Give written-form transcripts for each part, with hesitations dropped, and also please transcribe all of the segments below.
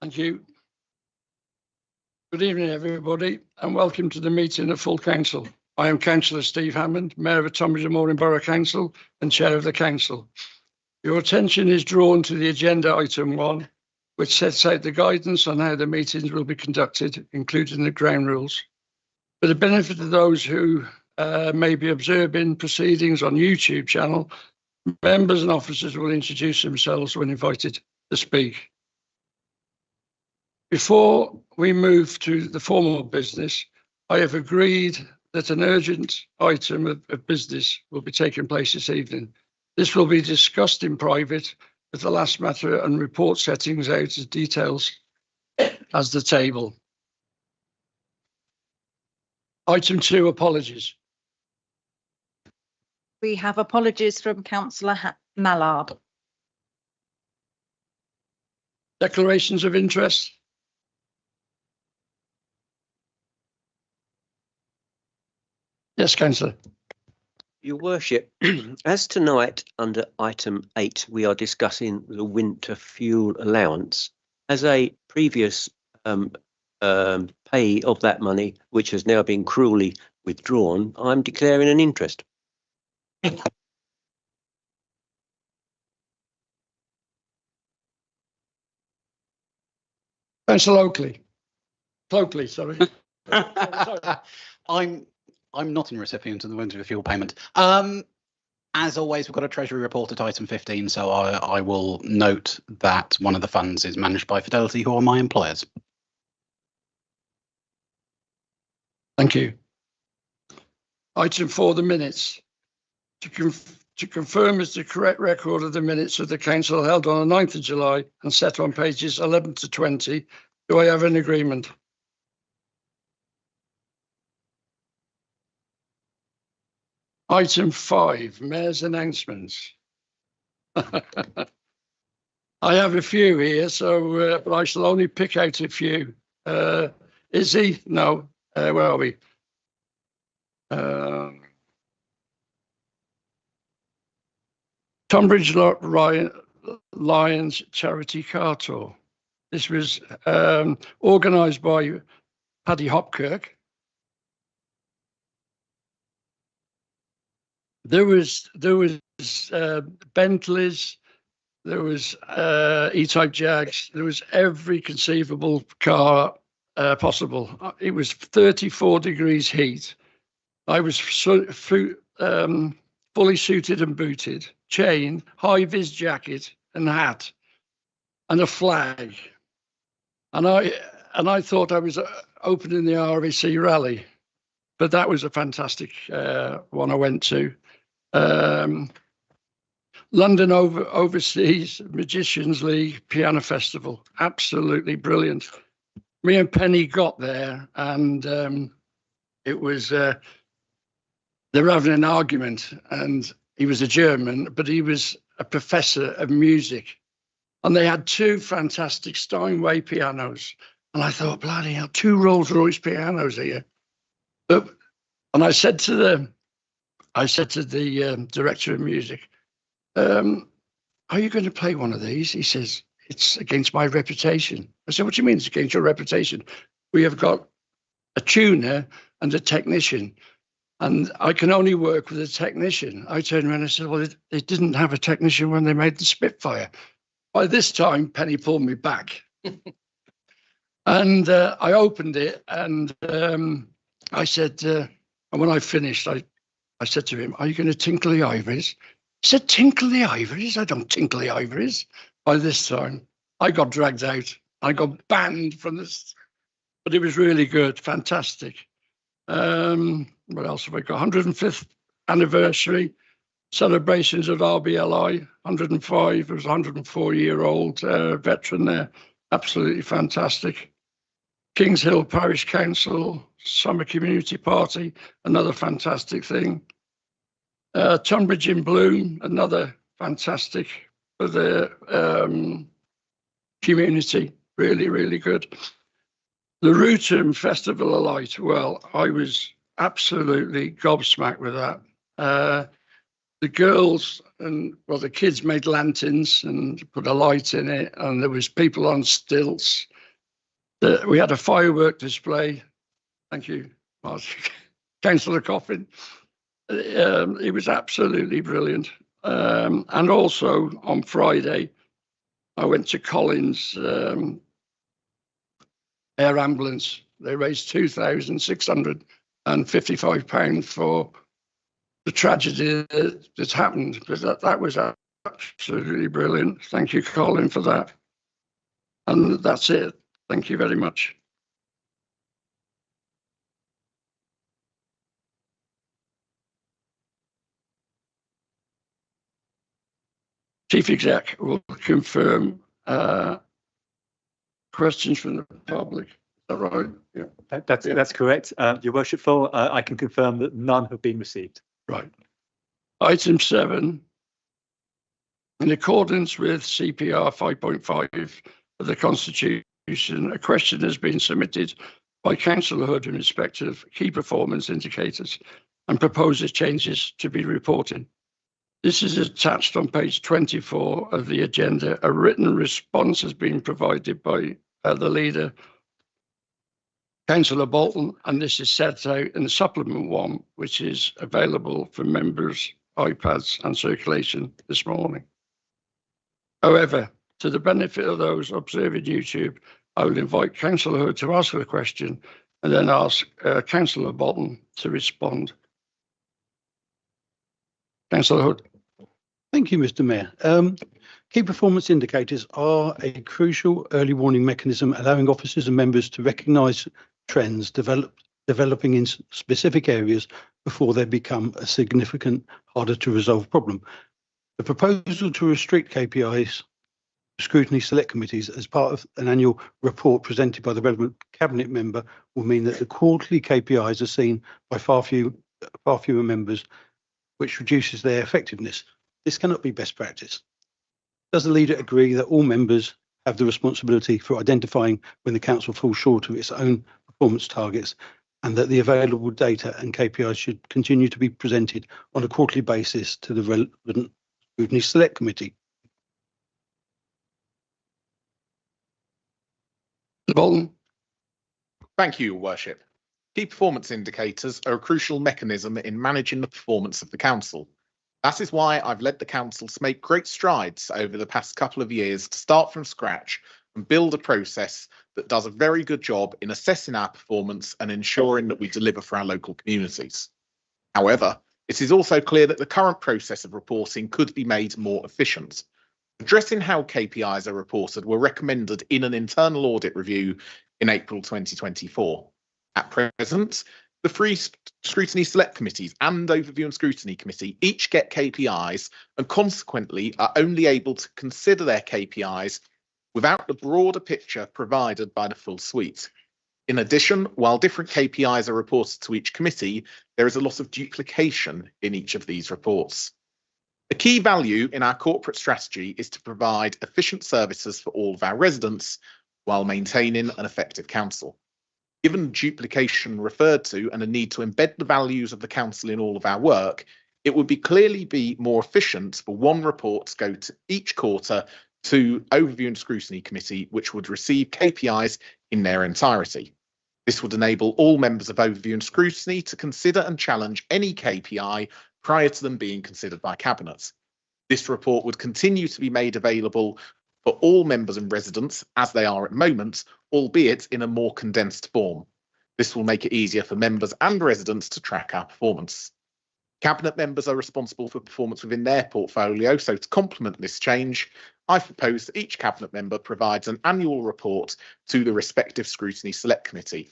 Thank you. Good evening, everybody, and welcome to the meeting of full council. I am Councillor Steve Hammond, Mayor of Tonbridge and Morecambe Borough Council and Chair of the Council. Your attention is drawn to the agenda item 1, which sets out the guidance on how the meetings will be conducted, including the ground rules. For the benefit of those who may be observing proceedings on YouTube channel, members and officers will introduce themselves when invited to speak. Before we move to the formal business, I have agreed that an urgent item of business will be taking place this evening. This will be discussed in private with the last matter and report settings out as details as the table. Item 2, apologies. We have apologies from Councillor Mallard. Declarations of interest. Yes, Councillor. Your Worship, as tonight under item 8 we are discussing the winter fuel allowance, as a previous pay of that money, which has now been cruelly withdrawn, I'm declaring an interest. Councillor Oakley, sorry. I'm not in recipient of the winter fuel payment. As always, we've got a Treasury report at item 15, so I will note that one of the funds is managed by Fidelity, who are my employers. Thank you. Item 4, the minutes. To confirm is the correct record of the minutes of the council held on the 9th of July and set on pages 11 to 20. Do I have an agreement? Item 5, Mayor's announcements. I have a few here, so but I shall only pick out a few. Is he? No. Where are we? Tonbridge Lions Charity Car Tour. This was organised by Paddy Hopkirk. There was Bentleys, there was E-Type Jags, there was every conceivable car possible. It was 34 degrees heat. I was fully suited and booted, chain, high-vis jacket and hat, and a flag. And I thought I was opening the RAC rally, but that was a fantastic one I went to. London Overseas Magicians League Piano Festival, absolutely brilliant. Me and Penny got there, and it was they were having an argument, and he was a German, but he was a professor of music, and they had 2 fantastic Steinway pianos, and I thought, bloody hell, 2 Rolls-Royce pianos here. And I said to the director of music, are you going to play one of these? He says, it's against my reputation. I said, what do you mean it's against your reputation? We have got a tuner and a technician, and I can only work with a technician. I turned around and I said, well, they didn't have a technician when they made the Spitfire. By this time, Penny pulled me back. And I opened it, and I said, and when I finished, I said to him, are you going to tinkle the ivories? He said, tinkle the ivories? I don't tinkle the ivories. By this time, I got dragged out. I got banned from this, but it was really good, fantastic. What else have I got? 105th anniversary celebrations of RBLI, 105. There was a 104-year-old veteran there, absolutely fantastic. Kings Hill Parish Council Summer Community Party, another fantastic thing. Tonbridge in Bloom, another fantastic for the community, really, really good. The Rutum Festival of Light, well, I was absolutely gobsmacked with that. The girls and, well, the kids made lanterns and put a light in it, and there was people on stilts. We had a firework display. Thank you, Councillor Coffin. It was absolutely brilliant. And also on Friday, I went to Collins Air Ambulance. They raised £2,655 for the tragedy that happened. But that was absolutely brilliant. Thank you, Colin, for that. And that's it. Thank you very much. Chief Exec will confirm questions from the public. Is that right? Yeah. That's correct. Your Worshipful, I can confirm that none have been received. Right. Item 7. In accordance with CPR 5.5 of the Constitution, a question has been submitted by Councillor Hood in respect of key performance indicators and proposes changes to be reported. This is attached on page 24 of the agenda. A written response has been provided by the leader, Councillor Bolton, and this is set out in the supplement 1, which is available for members' iPads and circulation this morning. However, to the benefit of those observing YouTube, I will invite Councillor Hood to ask the question and then ask Councillor Bolton to respond. Councillor Hood. Thank you, Mr. Mayor. Key performance indicators are a crucial early warning mechanism allowing officers and members to recognise trends developing in specific areas before they become a significant, harder to resolve problem. The proposal to restrict KPIs to scrutiny select committees as part of an annual report presented by the relevant cabinet member will mean that the quarterly KPIs are seen by far fewer members, which reduces their effectiveness. This cannot be best practice. Does the leader agree that all members have the responsibility for identifying when the council falls short of its own performance targets and that the available data and KPIs should continue to be presented on a quarterly basis to the relevant scrutiny select committee? Bolton. Thank you, Your Worship. Key performance indicators are a crucial mechanism in managing the performance of the council. That is why I've led the council to make great strides over the past couple of years to start from scratch and build a process that does a very good job in assessing our performance and ensuring that we deliver for our local communities. However, it is also clear that the current process of reporting could be made more efficient. Addressing how KPIs are reported were recommended in an internal audit review in April 2024. At present, the three scrutiny select committees and overview and scrutiny committee each get KPIs and consequently are only able to consider their KPIs without the broader picture provided by the full suite. In addition, while different KPIs are reported to each committee, there is a lot of duplication in each of these reports. A key value in our corporate strategy is to provide efficient services for all of our residents while maintaining an effective council. Given the duplication referred to and a need to embed the values of the council in all of our work, it would clearly be more efficient for one report to go to each quarter to Overview and Scrutiny Committee, which would receive KPIs in their entirety. This would enable all members of Overview and Scrutiny to consider and challenge any KPI prior to them being considered by Cabinet. This report would continue to be made available for all members and residents as they are at the moment, albeit in a more condensed form. This will make it easier for members and residents to track our performance. Cabinet members are responsible for performance within their portfolio, so to complement this change, I've proposed that each Cabinet member provides an annual report to the respective Scrutiny Select Committee.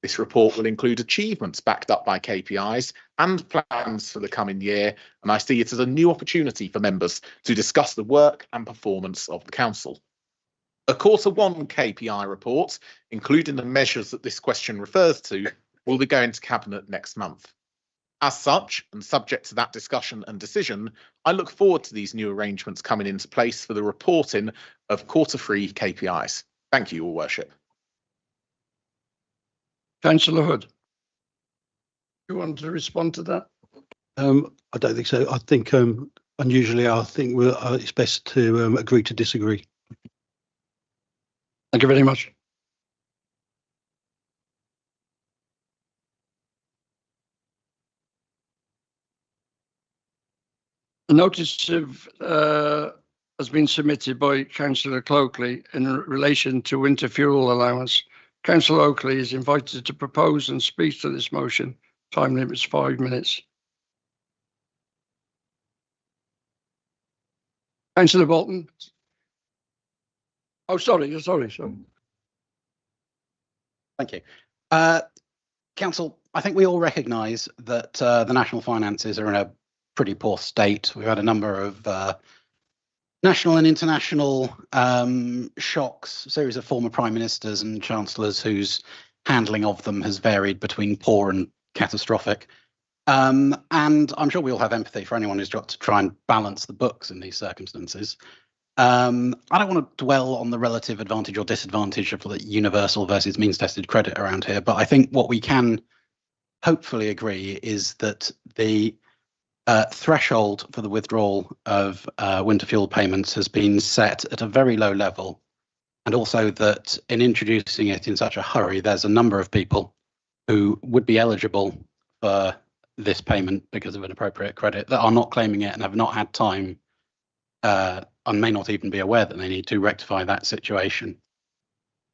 This report will include achievements backed up by KPIs and plans for the coming year, and I see it as a new opportunity for members to discuss the work and performance of the council. A Q1 KPI report, including the measures that this question refers to, will be going to Cabinet next month. As such, and subject to that discussion and decision, I look forward to these new arrangements coming into place for the reporting of Q3 KPIs. Thank you, Your Worship. Councillor Hood. You want to respond to that? I don't think so. I think unusually, I think it's best to agree to disagree. Thank you very much. A notice of has been submitted by Councillor Cloakley in relation to winter fuel allowance. Councillor Oakley is invited to propose and speak to this motion. Time limit is 5 minutes. Councillor Bolton. Oh, sorry. Thank you. Council, I think we all recognise that the national finances are in a pretty poor state. We've had a number of national and international shocks, a series of former prime ministers and chancellors whose handling of them has varied between poor and catastrophic. And I'm sure we all have empathy for anyone who's got to try and balance the books in these circumstances. I don't want to dwell on the relative advantage or disadvantage of the universal versus means tested credit around here, but I think what we can hopefully agree is that the threshold for the withdrawal of winter fuel payments has been set at a very low level, and also that in introducing it in such a hurry, there's a number of people who would be eligible for this payment because of an appropriate credit that are not claiming it and have not had time and may not even be aware that they need to rectify that situation.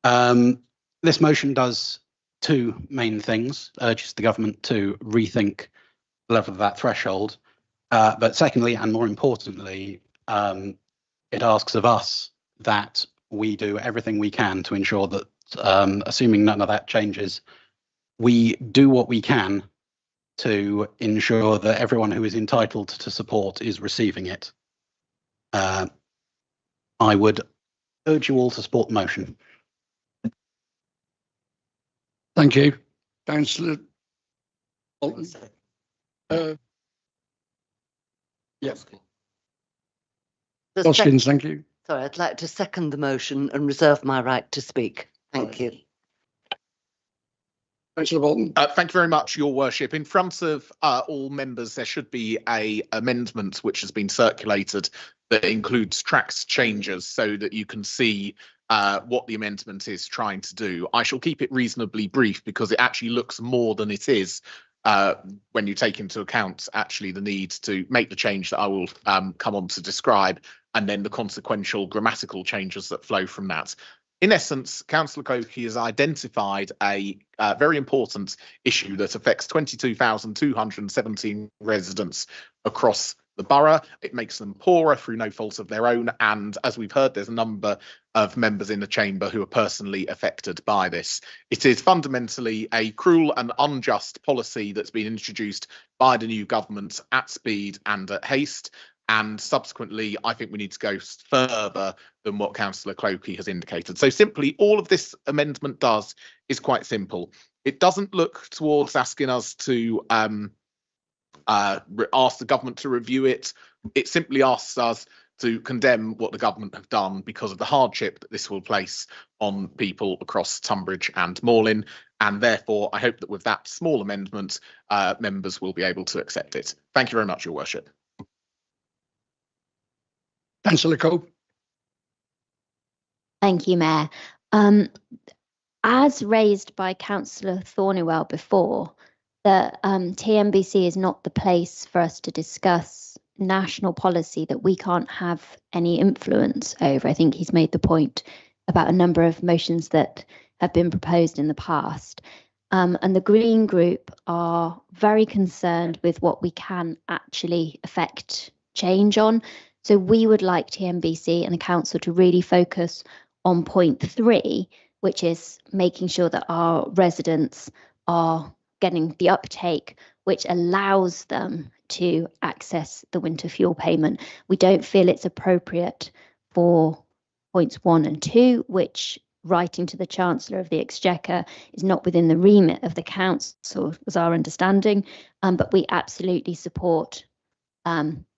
This motion does two main things: urges the government to rethink the level of that threshold, but secondly, and more importantly, it asks of us that we do everything we can to ensure that, assuming none of that changes, we do what we can to ensure that everyone who is entitled to support is receiving it. I would urge you all to support the motion. Thank you. Councillor Bolton. Yes. Hoskins, thank you. Sorry, I'd like to second the motion and reserve my right to speak. Thank you. Councillor Bolton. Thank you very much, Your Worship. In front of all members, there should be an amendment which has been circulated that includes tracks changes so that you can see what the amendment is trying to do. I shall keep it reasonably brief because it actually looks more than it is when you take into account actually the need to make the change that I will come on to describe, and then the consequential grammatical changes that flow from that. In essence, Councillor Cloakley has identified a very important issue that affects 22,217 residents across the borough. It makes them poorer through no fault of their own, and as we've heard, there's a number of members in the chamber who are personally affected by this. It is fundamentally a cruel and unjust policy that's been introduced by the new government at speed and at haste. And subsequently, I think we need to go further than what Councillor Cloakley has indicated. So simply, all of this amendment does is quite simple. It doesn't look towards asking us to ask the government to review it. It simply asks us to condemn what the government have done because of the hardship that this will place on people across Tunbridge and Morlin. And therefore, I hope that with that small amendment, members will be able to accept it. Thank you very much, Your Worship. Councillor Cope. Thank you, Mayor. As raised by Councillor Thornewell before, that TNBC is not the place for us to discuss national policy that we can't have any influence over. I think he's made the point about a number of motions that have been proposed in the past. And the Green Group are very concerned with what we can actually affect change on. So we would like TNBC and the council to really focus on point 3, which is making sure that our residents are getting the uptake which allows them to access the winter fuel payment. We don't feel it's appropriate for points 1 and 2, which writing to the Chancellor of the Exchequer is not within the remit of the council, as our understanding, but we absolutely support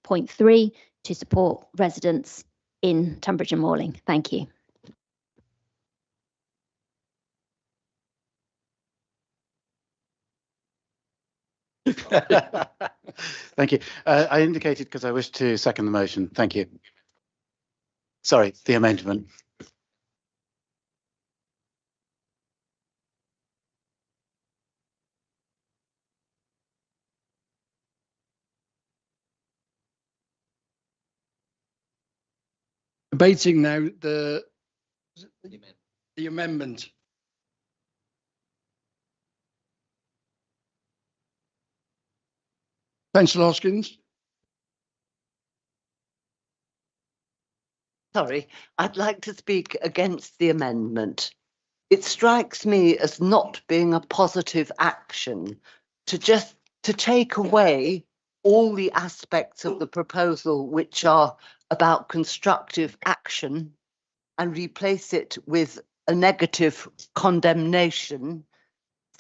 point 3 to support residents in Tunbridge and Morling. Thank you. Thank you. I indicated because I wish to second the motion. Thank you. Sorry, the amendment. debating now the amendment. Councillor Hoskins. Sorry, I'd like to speak against the amendment. It strikes me as not being a positive action to take away all the aspects of the proposal which are about constructive action and replace it with a negative condemnation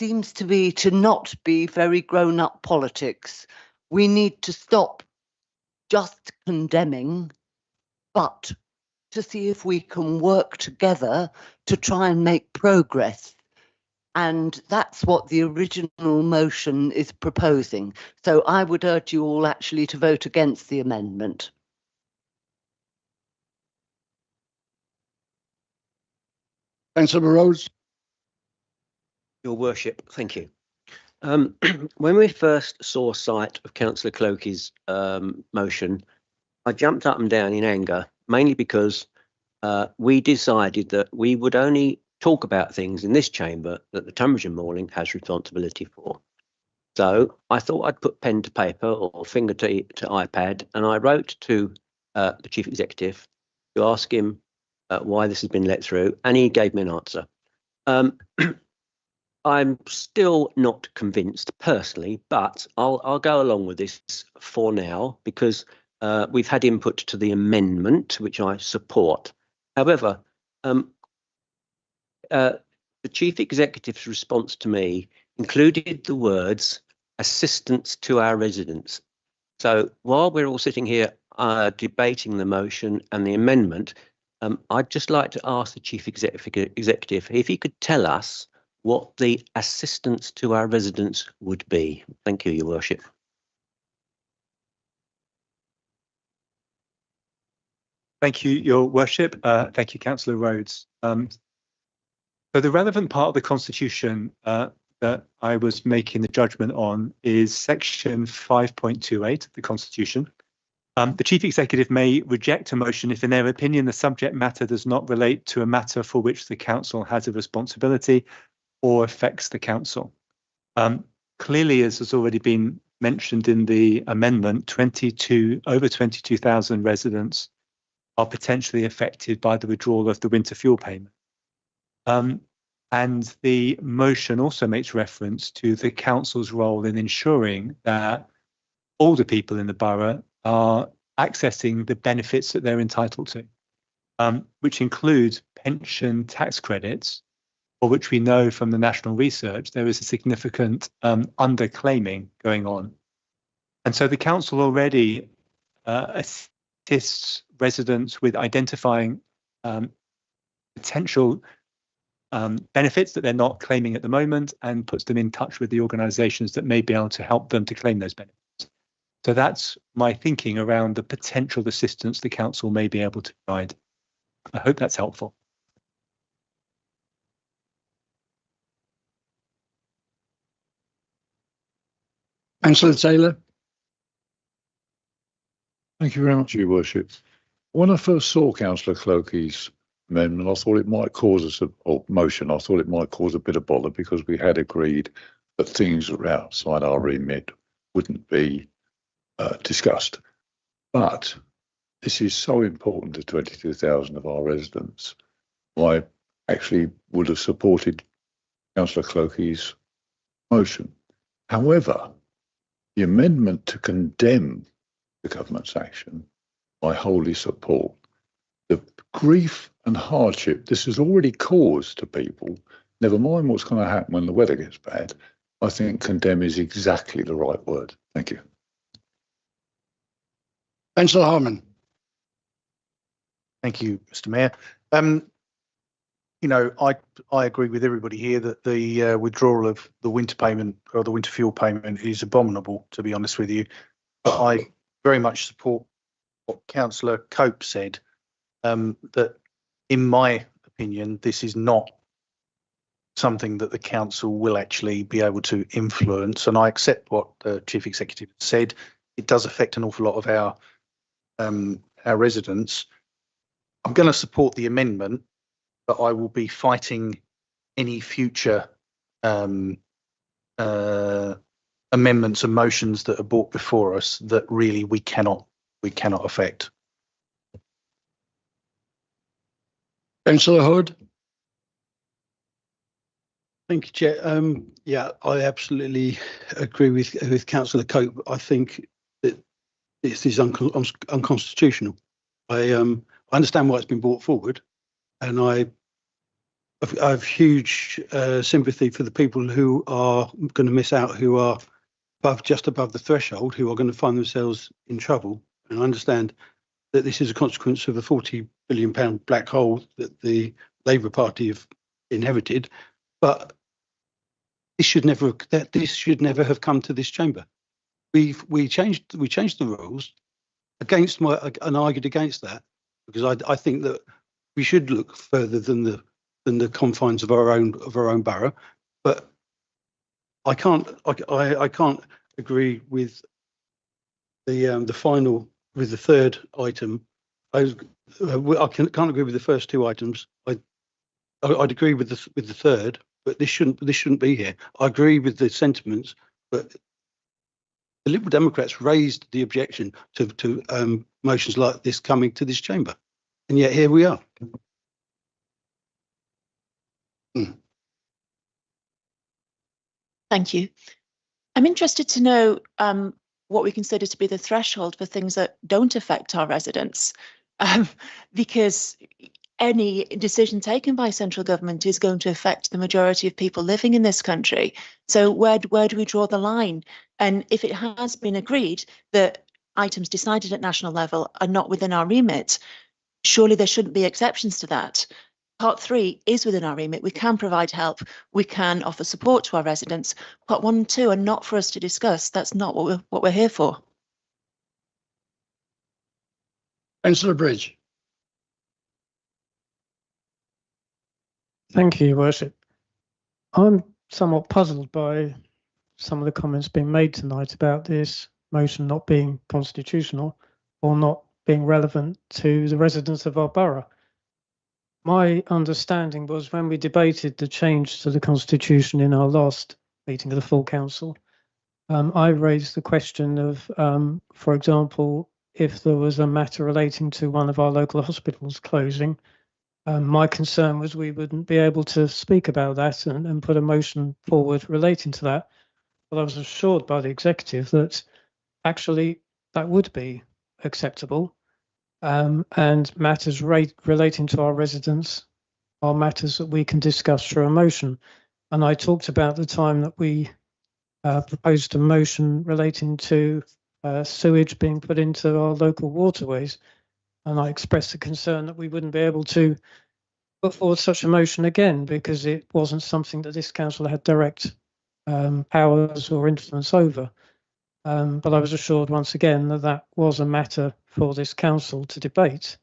seems to be to not be very grown-up politics. We need to stop just condemning, but to see if we can work together to try and make progress. And that's what the original motion is proposing. So I would urge you all actually to vote against the amendment. Councillor Rose. Your Worship, thank you. When we first saw sight of Councillor Clokey's motion, I jumped up and down in anger, mainly because we decided that we would only talk about things in this chamber that the Tunbridge and Moorling has responsibility for. So I thought I'd put pen to paper or finger to iPad, and I wrote to the Chief Executive to ask him why this has been let through, and he gave me an answer. I'm still not convinced personally, but I'll go along with this for now because we've had input to the amendment, which I support. However, the Chief Executive's response to me included the words assistance to our residents. So while we're all sitting here debating the motion and the amendment, I'd just like to ask the Chief Executive if he could tell us what the assistance to our residents would be. Thank you, Your Worship. Thank you, Your Worship. Thank you, Councillor Rhodes. So the relevant part of the Constitution that I was making the judgment on is section 5.28 of the Constitution. The Chief Executive may reject a motion if in their opinion the subject matter does not relate to a matter for which the Council has a responsibility or affects the Council. Clearly, as has already been mentioned in the amendment, over 22,000 residents are potentially affected by the withdrawal of the winter fuel payment. And the motion also makes reference to the Council's role in ensuring that older people in the borough are accessing the benefits that they're entitled to, which includes pension tax credits, for which we know from the national research there is a significant underclaiming going on. And so the Council already assists residents with identifying potential benefits that they're not claiming at the moment and puts them in touch with the organisations that may be able to help them to claim those benefits. So that's my thinking around the potential assistance the Council may be able to provide. I hope that's helpful. Councillor Taylor. Thank you very much, Your Worship. When I first saw Councillor Clokey's amendment, I thought it might cause us motion. I thought it might cause a bit of bother because we had agreed that things that were outside our remit wouldn't be discussed. But this is so important to 22,000 of our residents. I actually would have supported Councillor Clokey's motion. However, the amendment to condemn the government's action, I wholly support. The grief and hardship this has already caused to people, never mind what's going to happen when the weather gets bad, I think condemn is exactly the right word. Thank you. Councillor Harman. Thank you, Mr. Mayor. You know, I agree with everybody here that the withdrawal of the winter payment or the winter fuel payment is abominable, to be honest with you. But I very much support what Councillor Cope said, that in my opinion, this is not something that the council will actually be able to influence. And I accept what the Chief Executive said. It does affect an awful lot of our residents. I'm going to support the amendment, but I will be fighting any future amendments and motions that are brought before us that really we cannot affect. Councillor Hood. Thank you, Chair. Yeah, I absolutely agree with Councillor Cope. I think that this is unconstitutional. I understand why it's been brought forward, and I have huge sympathy for the people who are going to miss out, who are just above the threshold, who are going to find themselves in trouble. And I understand that this is a consequence of a £40 billion black hole that the Labour Party have inherited, but this should never have come to this chamber. We changed the rules and argued against that, because I think that we should look further than the confines of our own borough. But I can't agree with the final, with the third item. I can't agree with the first two items. I'd agree with the third, but this shouldn't be here. I agree with the sentiments, but the Liberal Democrats raised the objection to motions like this coming to this chamber, and yet here we are. Thank you. I'm interested to know what we consider to be the threshold for things that don't affect our residents, because any decision taken by central government is going to affect the majority of people living in this country. So where do we draw the line? And if it has been agreed that items decided at national level are not within our remit, surely there shouldn't be exceptions to that. Part 3 is within our remit. We can provide help. We can offer support to our residents. Part 1 and 2 are not for us to discuss. That's not what we're here for. Councillor Bridge. Thank you, Your Worship. I'm somewhat puzzled by some of the comments being made tonight about this motion not being constitutional or not being relevant to the residents of our borough. My understanding was, when we debated the change to the Constitution in our last meeting of the full council, I raised the question of, for example, if there was a matter relating to one of our local hospitals closing, my concern was we wouldn't be able to speak about that and put a motion forward relating to that. But I was assured by the executive that actually that would be acceptable. And matters relating to our residents are matters that we can discuss through a motion. And I talked about the time that we proposed a motion relating to sewage being put into our local waterways. And I expressed a concern that we wouldn't be able to put forward such a motion again, because it wasn't something that this council had direct powers or influence over. But I was assured once again that that was a matter for this council to debate.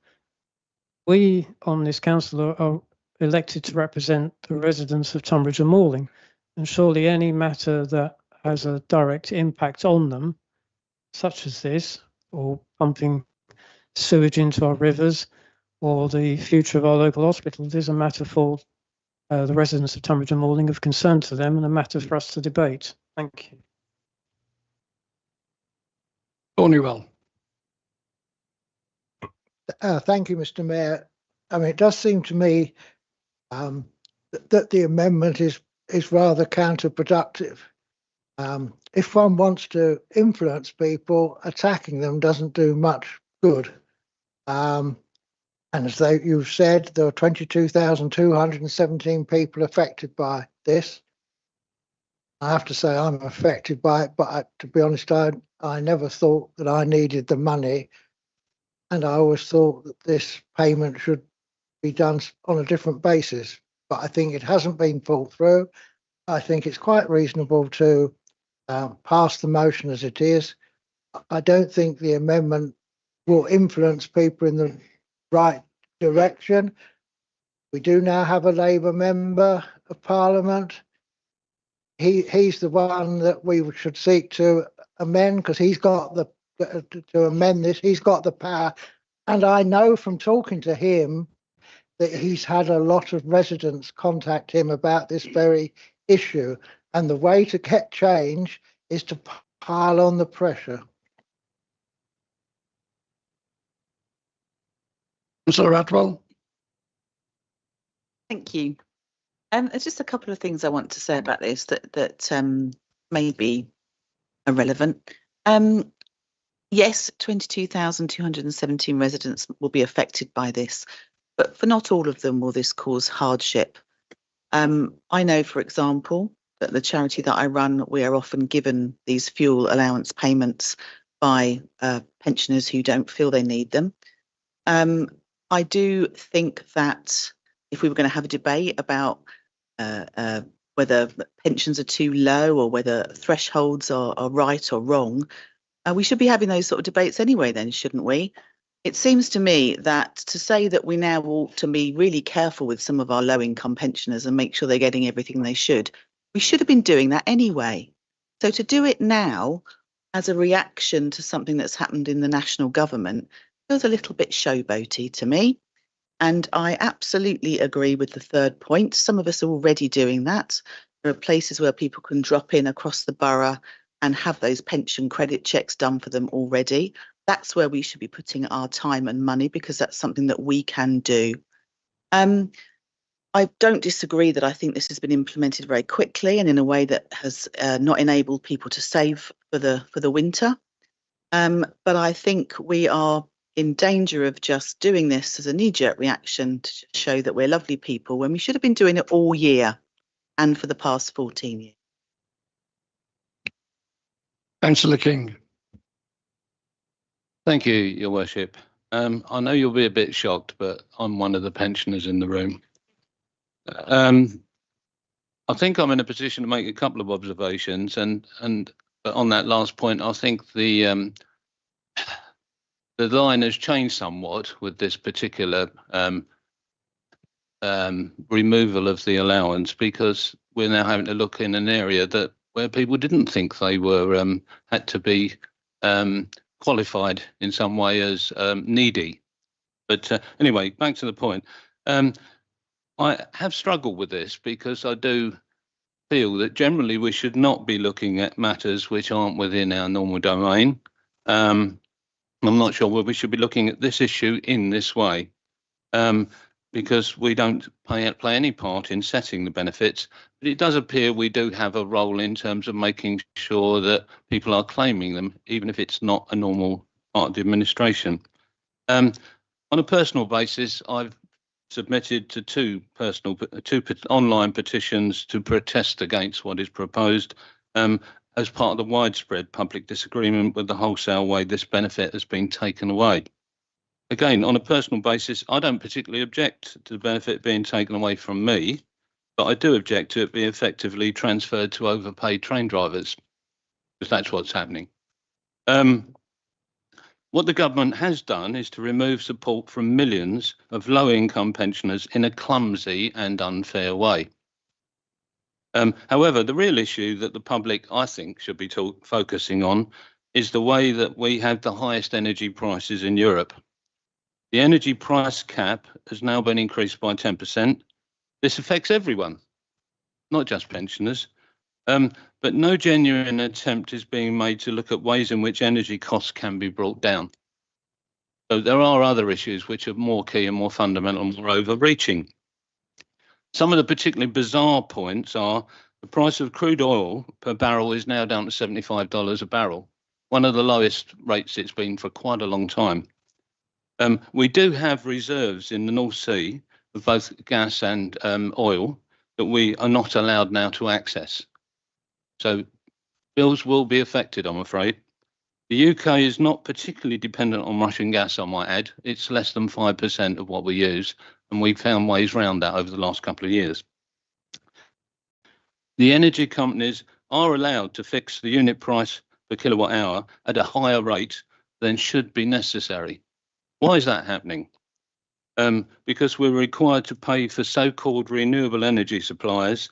We on this council are elected to represent the residents of Tunbridge and Malling, and surely any matter that has a direct impact on them, such as this, or pumping sewage into our rivers, or the future of our local hospitals, is a matter for the residents of Tunbridge and Malling, of concern to them, and a matter for us to debate. Thank you. Thornywell. Thank you, Mr. Mayor. I mean, it does seem to me that the amendment is rather counterproductive. If one wants to influence people, attacking them doesn't do much good. And as you've said, there are 22,217 people affected by this. I have to say I'm affected by it, but to be honest, I never thought that I needed the money. And I always thought that this payment should be done on a different basis. But I think it hasn't been thought through. I think it's quite reasonable to pass the motion as it is. I don't think the amendment will influence people in the right direction. We do now have a Labour member of Parliament. He's the one that we should seek to amend, because he's got the to amend this. He's got the power And I know from talking to him that he's had a lot of residents contact him about this very issue. And the way to get change is to pile on the pressure. Councillor Atwell. Thank you. There's just a couple of things I want to say about this that may be irrelevant. Yes, 22,217 residents will be affected by this, but for not all of them will this cause hardship. I know, for example, that the charity that I run, we are often given these fuel allowance payments by pensioners who don't feel they need them. I do think that if we were going to have a debate about whether pensions are too low or whether thresholds are right or wrong, we should be having those sort of debates anyway then, shouldn't we? It seems to me that to say that we now ought to be really careful with some of our low-income pensioners and make sure they're getting everything they should, we should have been doing that anyway. So to do it now as a reaction to something that's happened in the national government feels a little bit showboaty to me. And I absolutely agree with the third point. Some of us are already doing that. There are places where people can drop in across the borough and have those pension credit checks done for them already. That's where we should be putting our time and money because that's something that we can do. I don't disagree that I think this has been implemented very quickly and in a way that has not enabled people to save for the winter. But I think we are in danger of just doing this as a knee-jerk reaction to show that we're lovely people when we should have been doing it all year and for the past 14 years. Councillor King. Thank you, Your Worship. I know you'll be a bit shocked, but I'm one of the pensioners in the room. I think I'm in a position to make a couple of observations, but on that last point, I think the line has changed somewhat with this particular removal of the allowance, because we're now having to look in an area where people didn't think they were had to be qualified in some way as needy. But anyway, back to the point. I have struggled with this because I do feel that generally we should not be looking at matters which aren't within our normal domain. I'm not sure whether we should be looking at this issue in this way, because we don't play any part in setting the benefits. But it does appear we do have a role in terms of making sure that people are claiming them, even if it's not a normal part of the administration. On a personal basis, I've submitted to two online petitions to protest against what is proposed as part of the widespread public disagreement with the wholesale way this benefit has been taken away. Again, on a personal basis, I don't particularly object to the benefit being taken away from me, but I do object to it being effectively transferred to overpaid train drivers, because that's what's happening. What the government has done is to remove support from millions of low-income pensioners in a clumsy and unfair way. However, the real issue that the public, I think, should be focusing on is the way that we have the highest energy prices in Europe. The energy price cap has now been increased by 10%. This affects everyone, not just pensioners. But no genuine attempt is being made to look at ways in which energy costs can be brought down. So there are other issues which are more key and more fundamental and more overreaching. Some of the particularly bizarre points are the price of crude oil per barrel is now down to $75 a barrel, one of the lowest rates it's been for quite a long time. We do have reserves in the North Sea of both gas and oil that we are not allowed now to access. So bills will be affected, I'm afraid. The UK is not particularly dependent on Russian gas, I might add. It's less than 5% of what we use, and we've found ways around that over the last couple of years. The energy companies are allowed to fix the unit price per kilowatt hour at a higher rate than should be necessary. Why is that happening? Because we're required to pay for so-called renewable energy suppliers,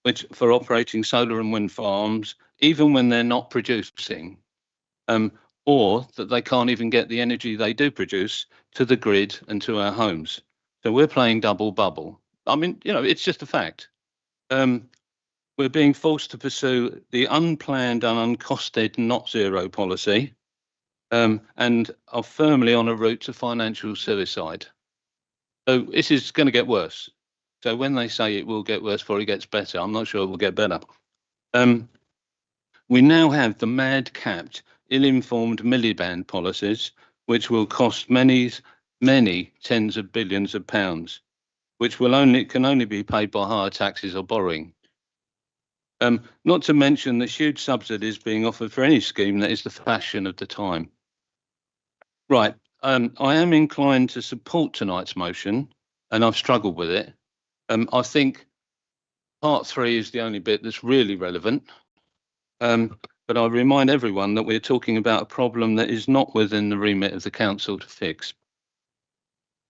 which for operating solar and wind farms, even when they're not producing, or that they can't even get the energy they do produce to the grid and to our homes. So we're playing double bubble. I mean, you know, it's just a fact. We're being forced to pursue the unplanned and uncosted not zero policy, and are firmly on a route to financial suicide. So this is going to get worse. So when they say it will get worse before it gets better, I'm not sure it will get better. We now have the mad-capped, ill-informed milliband policies, which will cost many tens of billions of pounds, which can only be paid by higher taxes or borrowing. Not to mention the huge subsidies being offered for any scheme that is the fashion of the time. Right, I am inclined to support tonight's motion, and I've struggled with it. I think part 3 is the only bit that's really relevant. But I remind everyone that we're talking about a problem that is not within the remit of the council to fix.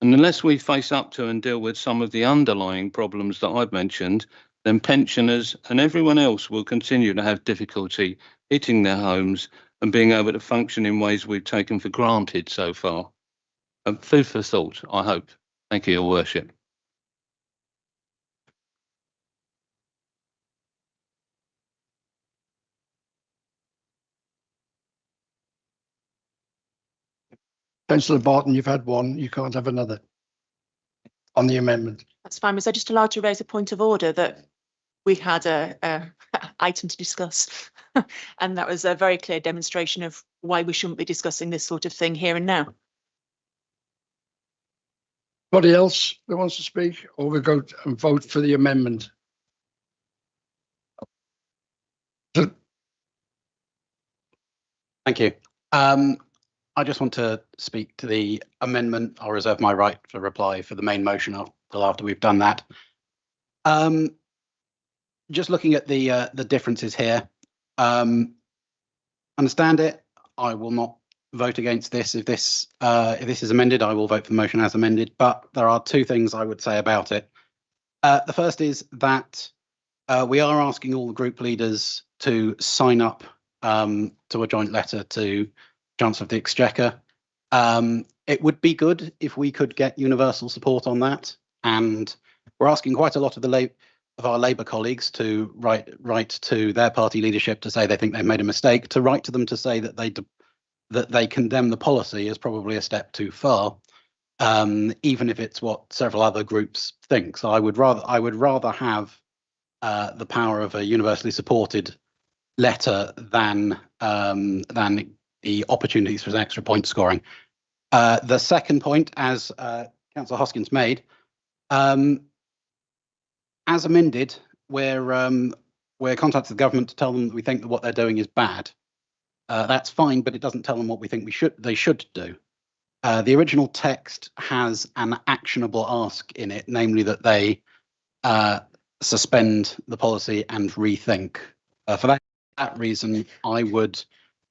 And unless we face up to and deal with some of the underlying problems that I've mentioned, then pensioners and everyone else will continue to have difficulty hitting their homes and being able to function in ways we've taken for granted so far. Food for thought, I hope. Thank you, Your Worship. Councillor Barton, you've had one, you can't have another on the amendment. That's fine. Was I just allowed to raise a point of order that we had a item to discuss? And that was a very clear demonstration of why we shouldn't be discussing this sort of thing here and now. Anybody else that wants to speak, or we go and vote for the amendment? Thank you. I just want to speak to the amendment. I'll reserve my right to reply for the main motion until after we've done that. Just looking at the differences here, understand it. I will not vote against this. If this is amended, I will vote for the motion as amended. But there are 2 things I would say about it. The first is that we are asking all the group leaders to sign up to a joint letter to Chancellor of the Exchequer. It would be good if we could get universal support on that, and we're asking quite a lot of our Labour colleagues to write to their party leadership to say they think they've made a mistake. To write to them to say that they condemn the policy is probably a step too far, even if it's what several other groups think. So I would rather have the power of a universally supported letter than the opportunities for extra point scoring. The second point, as Councillor Hoskins made, as amended, we're contacting the government to tell them that we think that what they're doing is bad. That's fine, but it doesn't tell them what we think they should do. The original text has an actionable ask in it, namely that they suspend the policy and rethink. For that reason, I would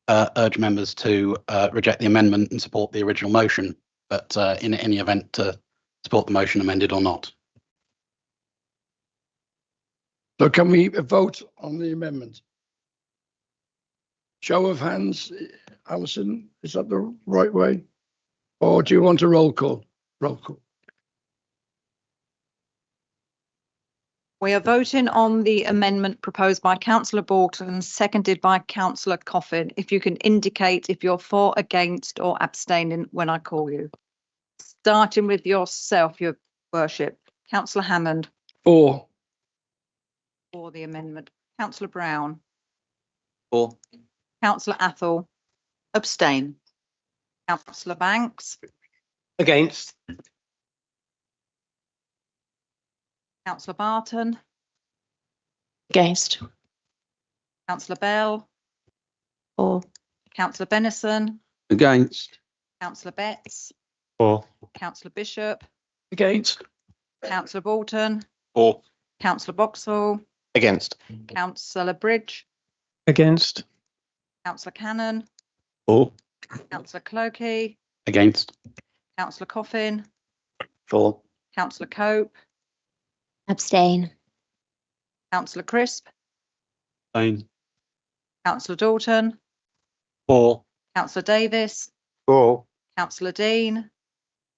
urge members to reject the amendment and support the original motion, but in any event to support the motion amended or not. So can we vote on the amendment? Show of hands, Alison, is that the right way? Or do you want a roll call? Roll call. We are voting on the amendment proposed by Councillor Bolton, seconded by Councillor Coffin. If you can indicate if you're for, against or abstaining when I call you. Starting with yourself, Your Worship. Councillor Hammond. For the amendment. Councillor Brown. For. Councillor Athol. Abstain. Councillor Banks. Against. Councillor Barton. Against. Councillor Bell. For. Councillor Benison. Against. Councillor Betts. For. Councillor Bishop. Against. Councillor Bolton. For. Councillor Boxall. Against. Councillor Bridge. Against. Councillor Cannon. For. Councillor Clokey. Against. Councillor Coffin. For. Councillor Cope. Abstain. Councillor Crisp. Abstain. Councillor Dalton. For. Councillor Davis, For. Councillor Dean,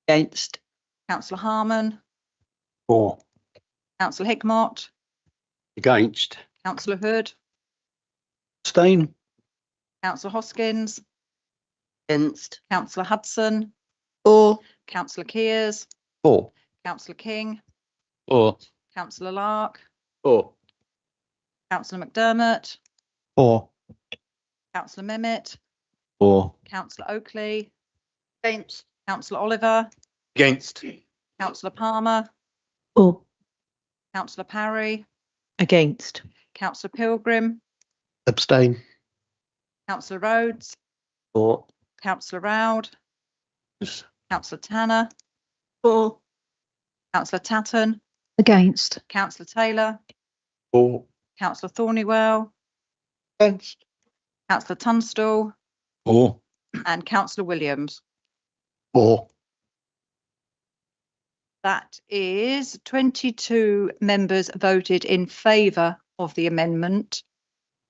Against. Councillor Harman, For. Councillor Hickmott, Against. Councillor Hood, Abstain. Councillor Hoskins, Against. Councillor Hudson, For. Councillor Kears, For. Councillor King, Or Councillor Lark, For. Councillor McDermott, For. Councillor Memmott, For. Councillor Oakley, Against. Councillor Oliver, Against. Councillor Palmer, For. Councillor Parry, Against. Councillor Pilgrim, Abstain. Councillor Rhodes, For. Councillor Roud, Yes. Councillor Tanner, For. Councillor Tatton, Against. Councillor Taylor, For. Councillor Thornywell, Against. Councillor Tunstall, For. and Councillor Williams. For. That is 22 members voted in favour of the amendment,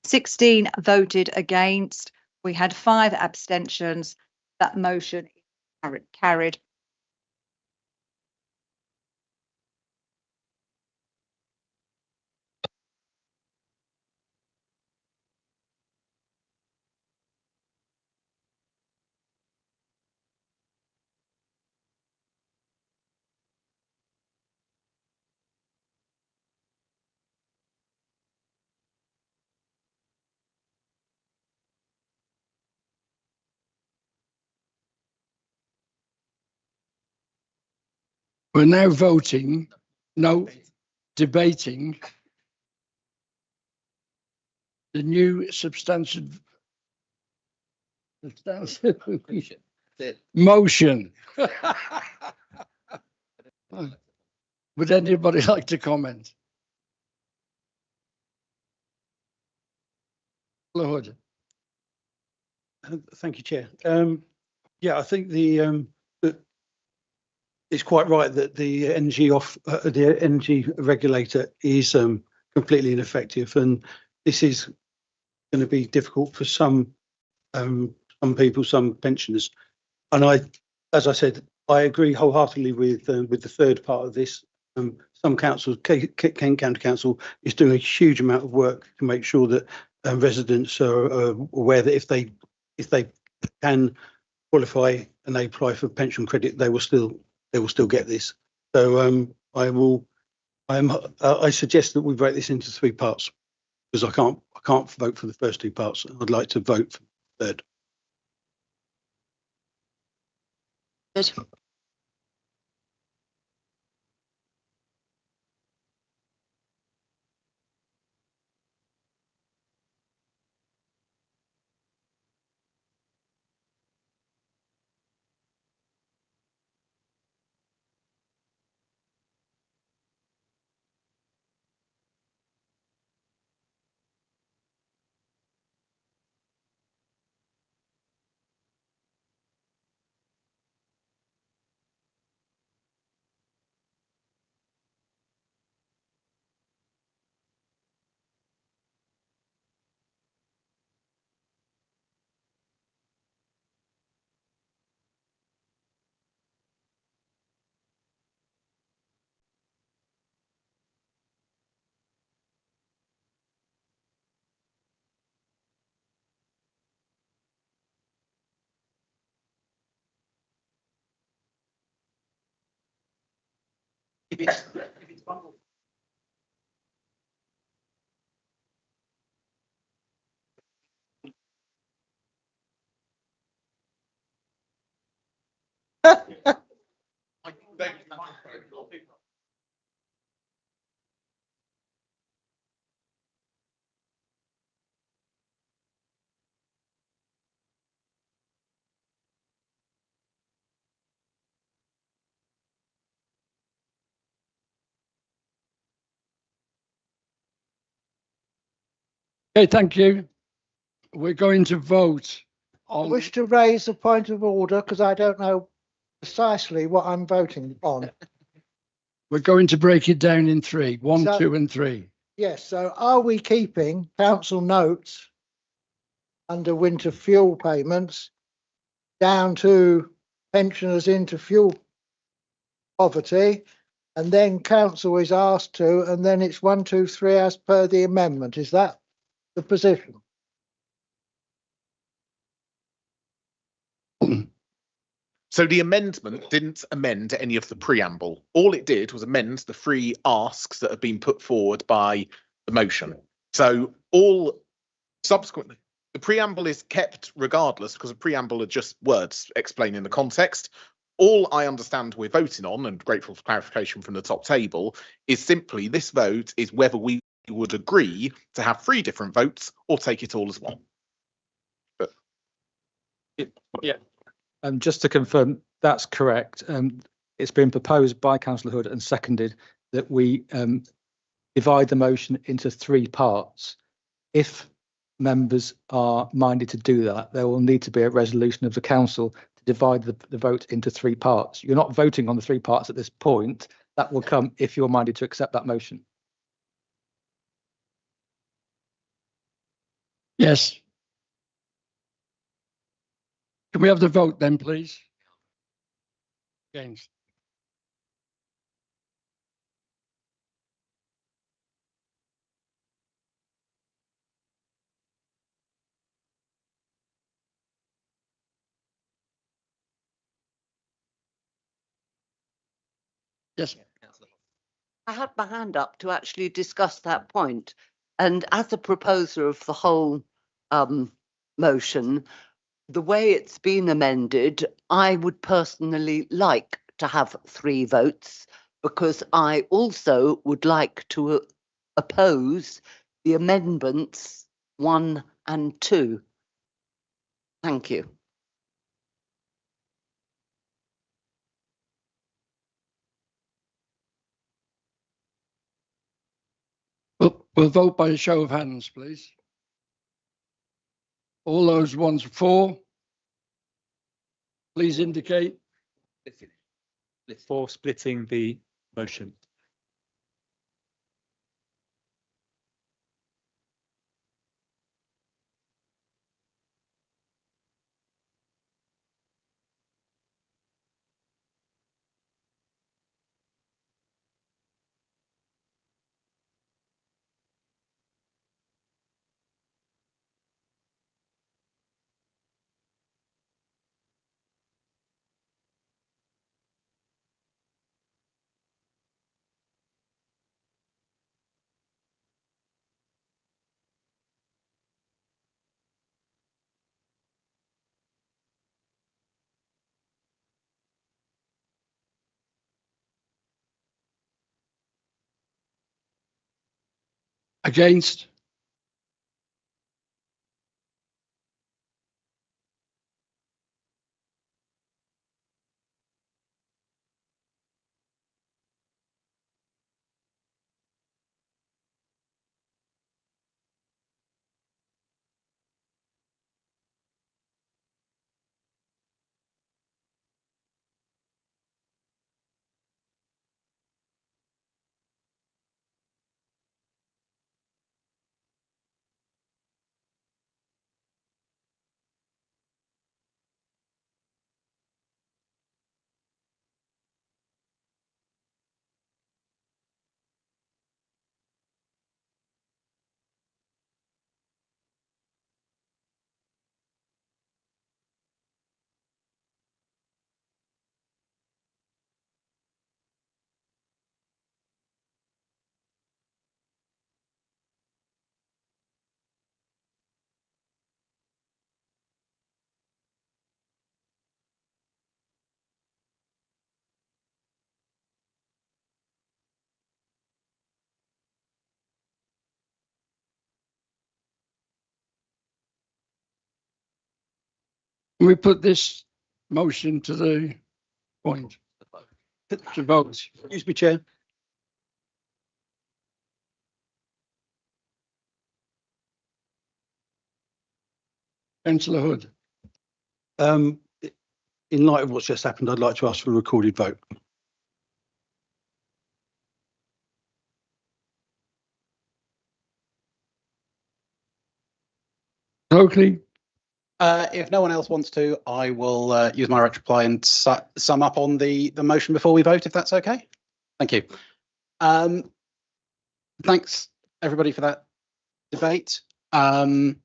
16 voted against. We had 5 abstentions. That motion is carried. We're now voting, no, debating the new substantive motion. Would anybody like to comment? Lord. Thank you, Chair. Yeah, I think it's quite right that the energy regulator is completely ineffective, and this is going to be difficult for some people, some pensioners. And as I said, I agree wholeheartedly with the third part of this. Some councils, Kent County Council, is doing a huge amount of work to make sure that residents are aware that if they can qualify and they apply for pension credit, they will still get this. So I suggest that we break this into 3 parts, because I can't vote for the first 2 parts. I'd like to vote for the third. Good. Okay, thank you. We're going to vote I on. wish to raise a point of order because I don't know precisely what I'm voting on. We're going to break it down in 3, 1, So- 2, and 3. Yes, so are we keeping council notes under winter fuel payments down to pensioners into fuel poverty, and then council is asked to, and then it's 1, 2, 3 as per the amendment. Is that the position? So the amendment didn't amend any of the preamble. All it did was amend the three asks that have been put forward by the motion. So all subsequently, the preamble is kept regardless, because the preamble are just words explaining the context. All I understand we're voting on, and grateful for clarification from the top table, is simply this vote is whether we would agree to have 3 different votes or take it all as one. But yeah. Just to confirm, that's correct. It's been proposed by Councillor Hood and seconded that we divide the motion into 3 parts. If members are minded to do that, there will need to be a resolution of the council to divide the vote into 3 parts. You're not voting on the 3 parts at this point. That will come if you're minded to accept that motion. Yes. Can we have the vote then, please? Against. Yes. I had my hand up to actually discuss that point. And as a proposer of the whole motion, the way it's been amended, I would personally like to have 3 votes, because I also would like to oppose the amendments 1 and 2. Thank you. We'll vote by a show of hands, please. All those ones for, please indicate. For splitting the motion. Against. Can we put this motion to the point? To vote. Excuse me, Chair. Councillor Hood. In light of what's just happened, I'd like to ask for a recorded vote. Oakley. If no one else wants to, I will use my right to reply and sum up on the motion before we vote, if that's okay. Thank you. Thanks, everybody, for that debate. I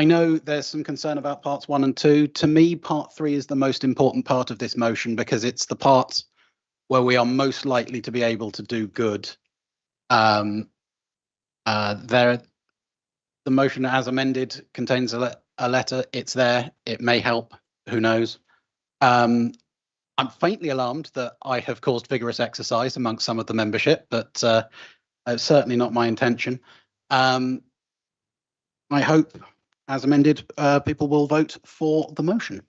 know there's some concern about parts 1 and 2. To me, part 3 is the most important part of this motion because it's the part where we are most likely to be able to do good. The motion as amended contains a letter. It's there. It may help. Who knows? I'm faintly alarmed that I have caused vigorous exercise amongst some of the membership, but it's certainly not my intention. I hope, as amended, people will vote for the motion.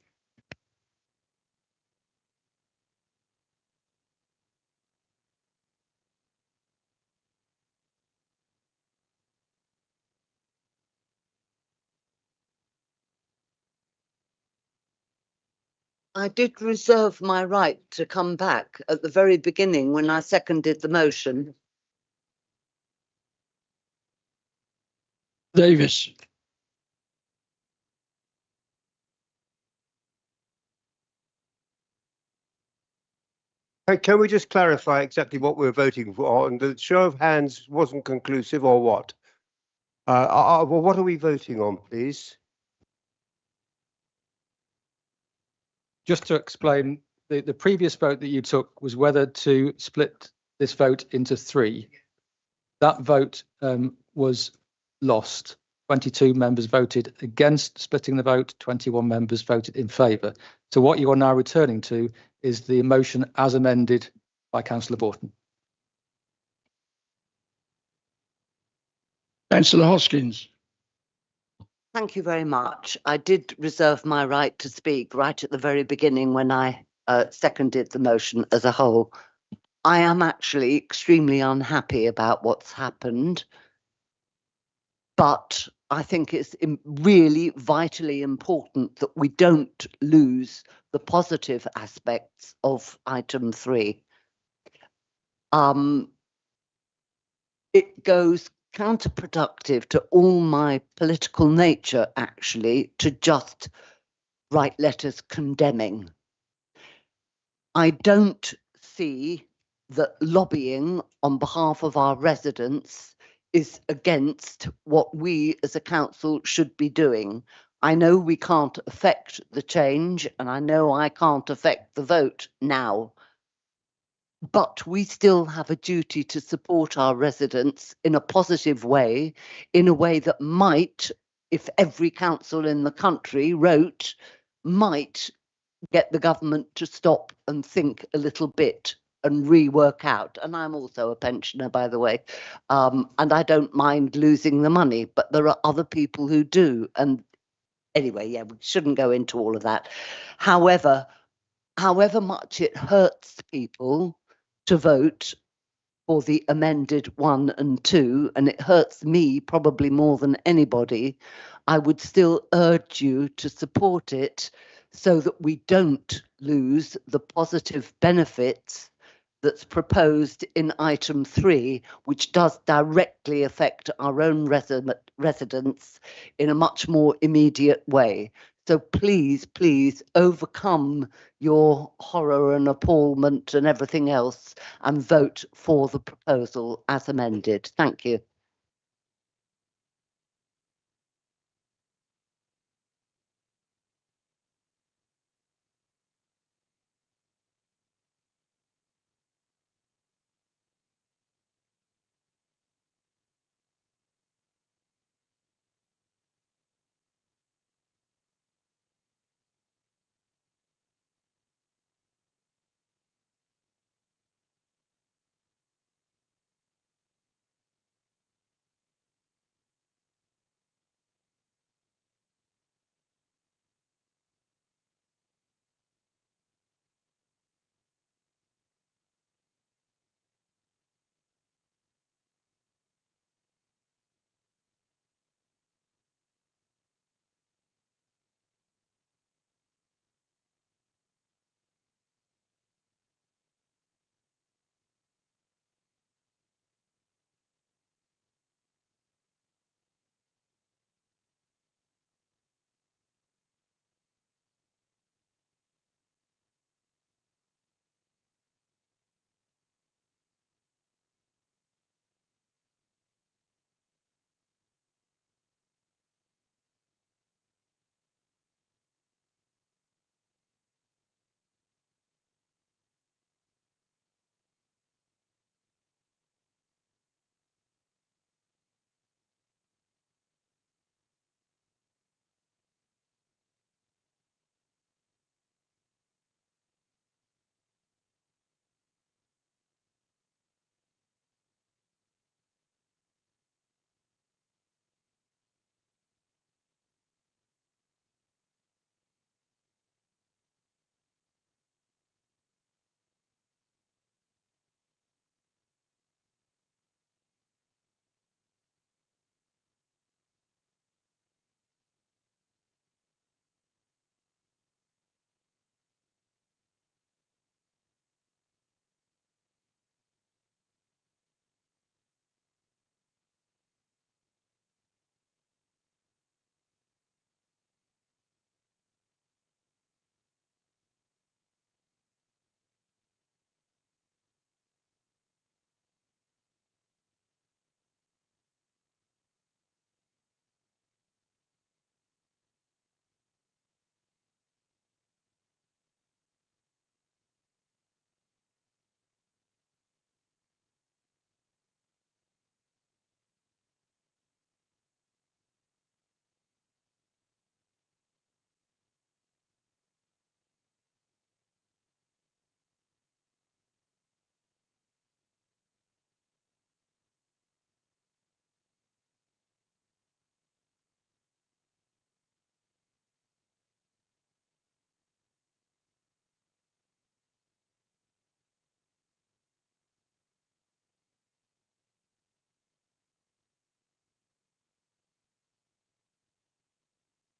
I did reserve my right to come back at the very beginning when I seconded the motion. Davis. Can we just clarify exactly what we're voting for? And the show of hands wasn't conclusive, or what? Well, what are we voting on, please? Just to explain, the previous vote that you took was whether to split this vote into 3. That vote was lost. 22 members voted against splitting the vote, 21 members voted in favour. So what you are now returning to is the motion as amended by Councillor Borton. Councillor Hoskins. Thank you very much. I did reserve my right to speak right at the very beginning when I seconded the motion as a whole. I am actually extremely unhappy about what's happened, but I think it's really vitally important that we don't lose the positive aspects of item 3. It goes counterproductive to all my political nature, actually, to just write letters condemning. I don't see that lobbying on behalf of our residents is against what we as a council should be doing. I know we can't affect the change, and I know I can't affect the vote now, but we still have a duty to support our residents in a positive way, in a way that might, if every council in the country wrote, might get the government to stop and think a little bit and rework out. And I'm also a pensioner, by the way, and I don't mind losing the money, but there are other people who do. And anyway, yeah, we shouldn't go into all of that. However much it hurts people to vote for the amended 1 and 2, and it hurts me probably more than anybody, I would still urge you to support it so that we don't lose the positive benefits that's proposed in item 3, which does directly affect our own residents in a much more immediate way. So please, please overcome your horror and appalment and everything else and vote for the proposal as amended. Thank you.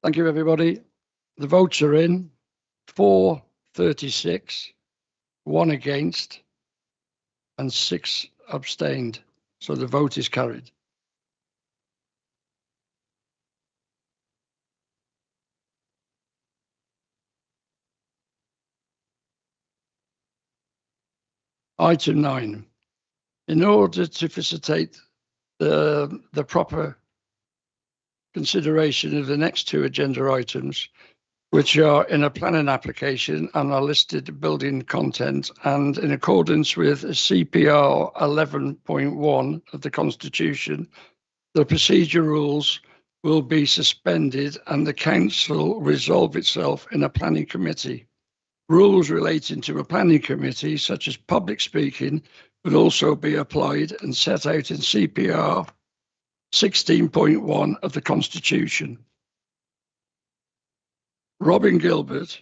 Thank you, everybody. The votes are in. 436, 1 against, and 6 abstained. So the vote is carried. Item 9. In order to facilitate the proper consideration of the next 2 agenda items, which are in a planning application and are listed building content, and in accordance with CPR 11.1 of the Constitution, the procedure rules will be suspended and the council resolve itself in a planning committee. Rules relating to a planning committee, such as public speaking, would also be applied and set out in CPR 16.1 of the Constitution. Robin Gilbert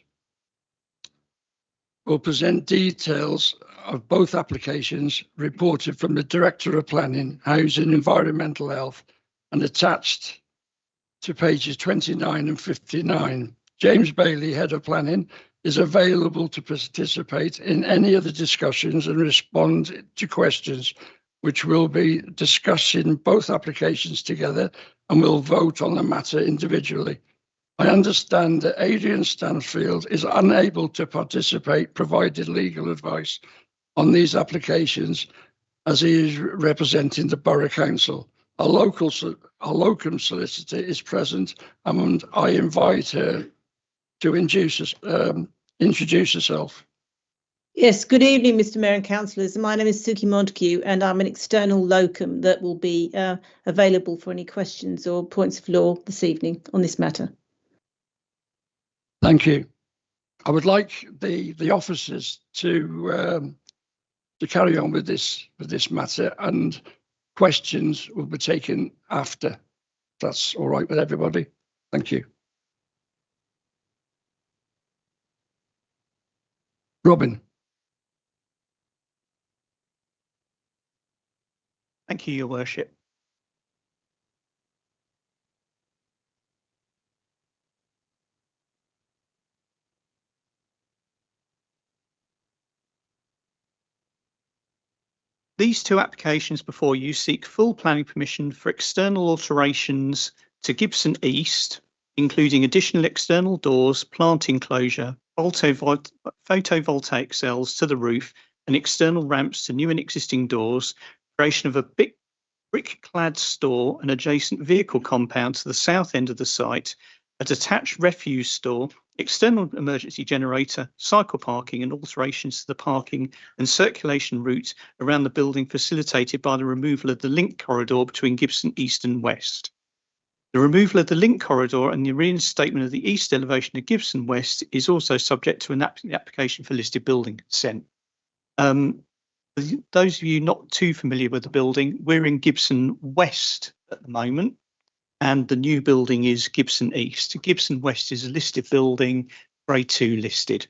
will present details of both applications reported from the Director of Planning, Housing and Environmental Health and attached to pages 29 and 59. James Bailey, Head of Planning, is available to participate in any of the discussions and respond to questions, which will be discussing both applications together and will vote on the matter individually. I understand that Adrian Stanfield is unable to participate, provided legal advice on these applications, as he is representing the Borough Council. Our locum solicitor is present, and I invite her to introduce herself. Yes, good evening, Mr. Mayor and Councillors. My name is Suki Montague and I'm an external locum that will be available for any questions or points of law this evening on this matter. Thank you. I would like the officers to carry on with this matter, and questions will be taken after. That's all right with everybody. Thank you. Robin. Thank you, Your Worship. These 2 applications before you seek full planning permission for external alterations to Gibson East, including additional external doors, plant enclosure, photovoltaic cells to the roof, and external ramps to new and existing doors, creation of a brick-clad store and adjacent vehicle compound to the south end of the site, a detached refuse store, external emergency generator, cycle parking and alterations to the parking and circulation route around the building facilitated by the removal of the link corridor between Gibson East and West. The removal of the link corridor and the reinstatement of the east elevation of Gibson West is also subject to an application for listed building consent. Those of you not too familiar with the building, we're in Gibson West at the moment, and the new building is Gibson East. Gibson West is a listed building, Grade 2 listed.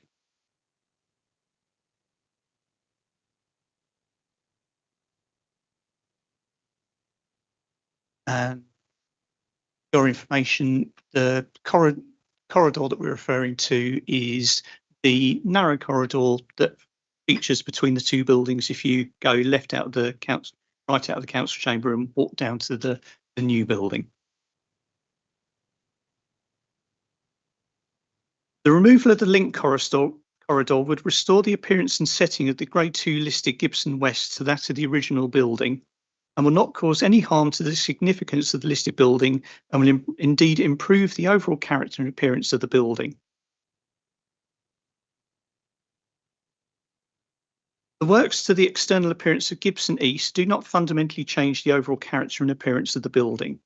And your information, the corridor that we're referring to is the narrow corridor that features between the 2 buildings if you go left out of the council, right out of the council chamber and walk down to the new building. The removal of the link corridor would restore the appearance and setting of the Grade 2 listed Gibson West to that of the original building, and will not cause any harm to the significance of the listed building, and will indeed improve the overall character and appearance of the building. The works to the external appearance of Gibson East do not fundamentally change the overall character and appearance of the building.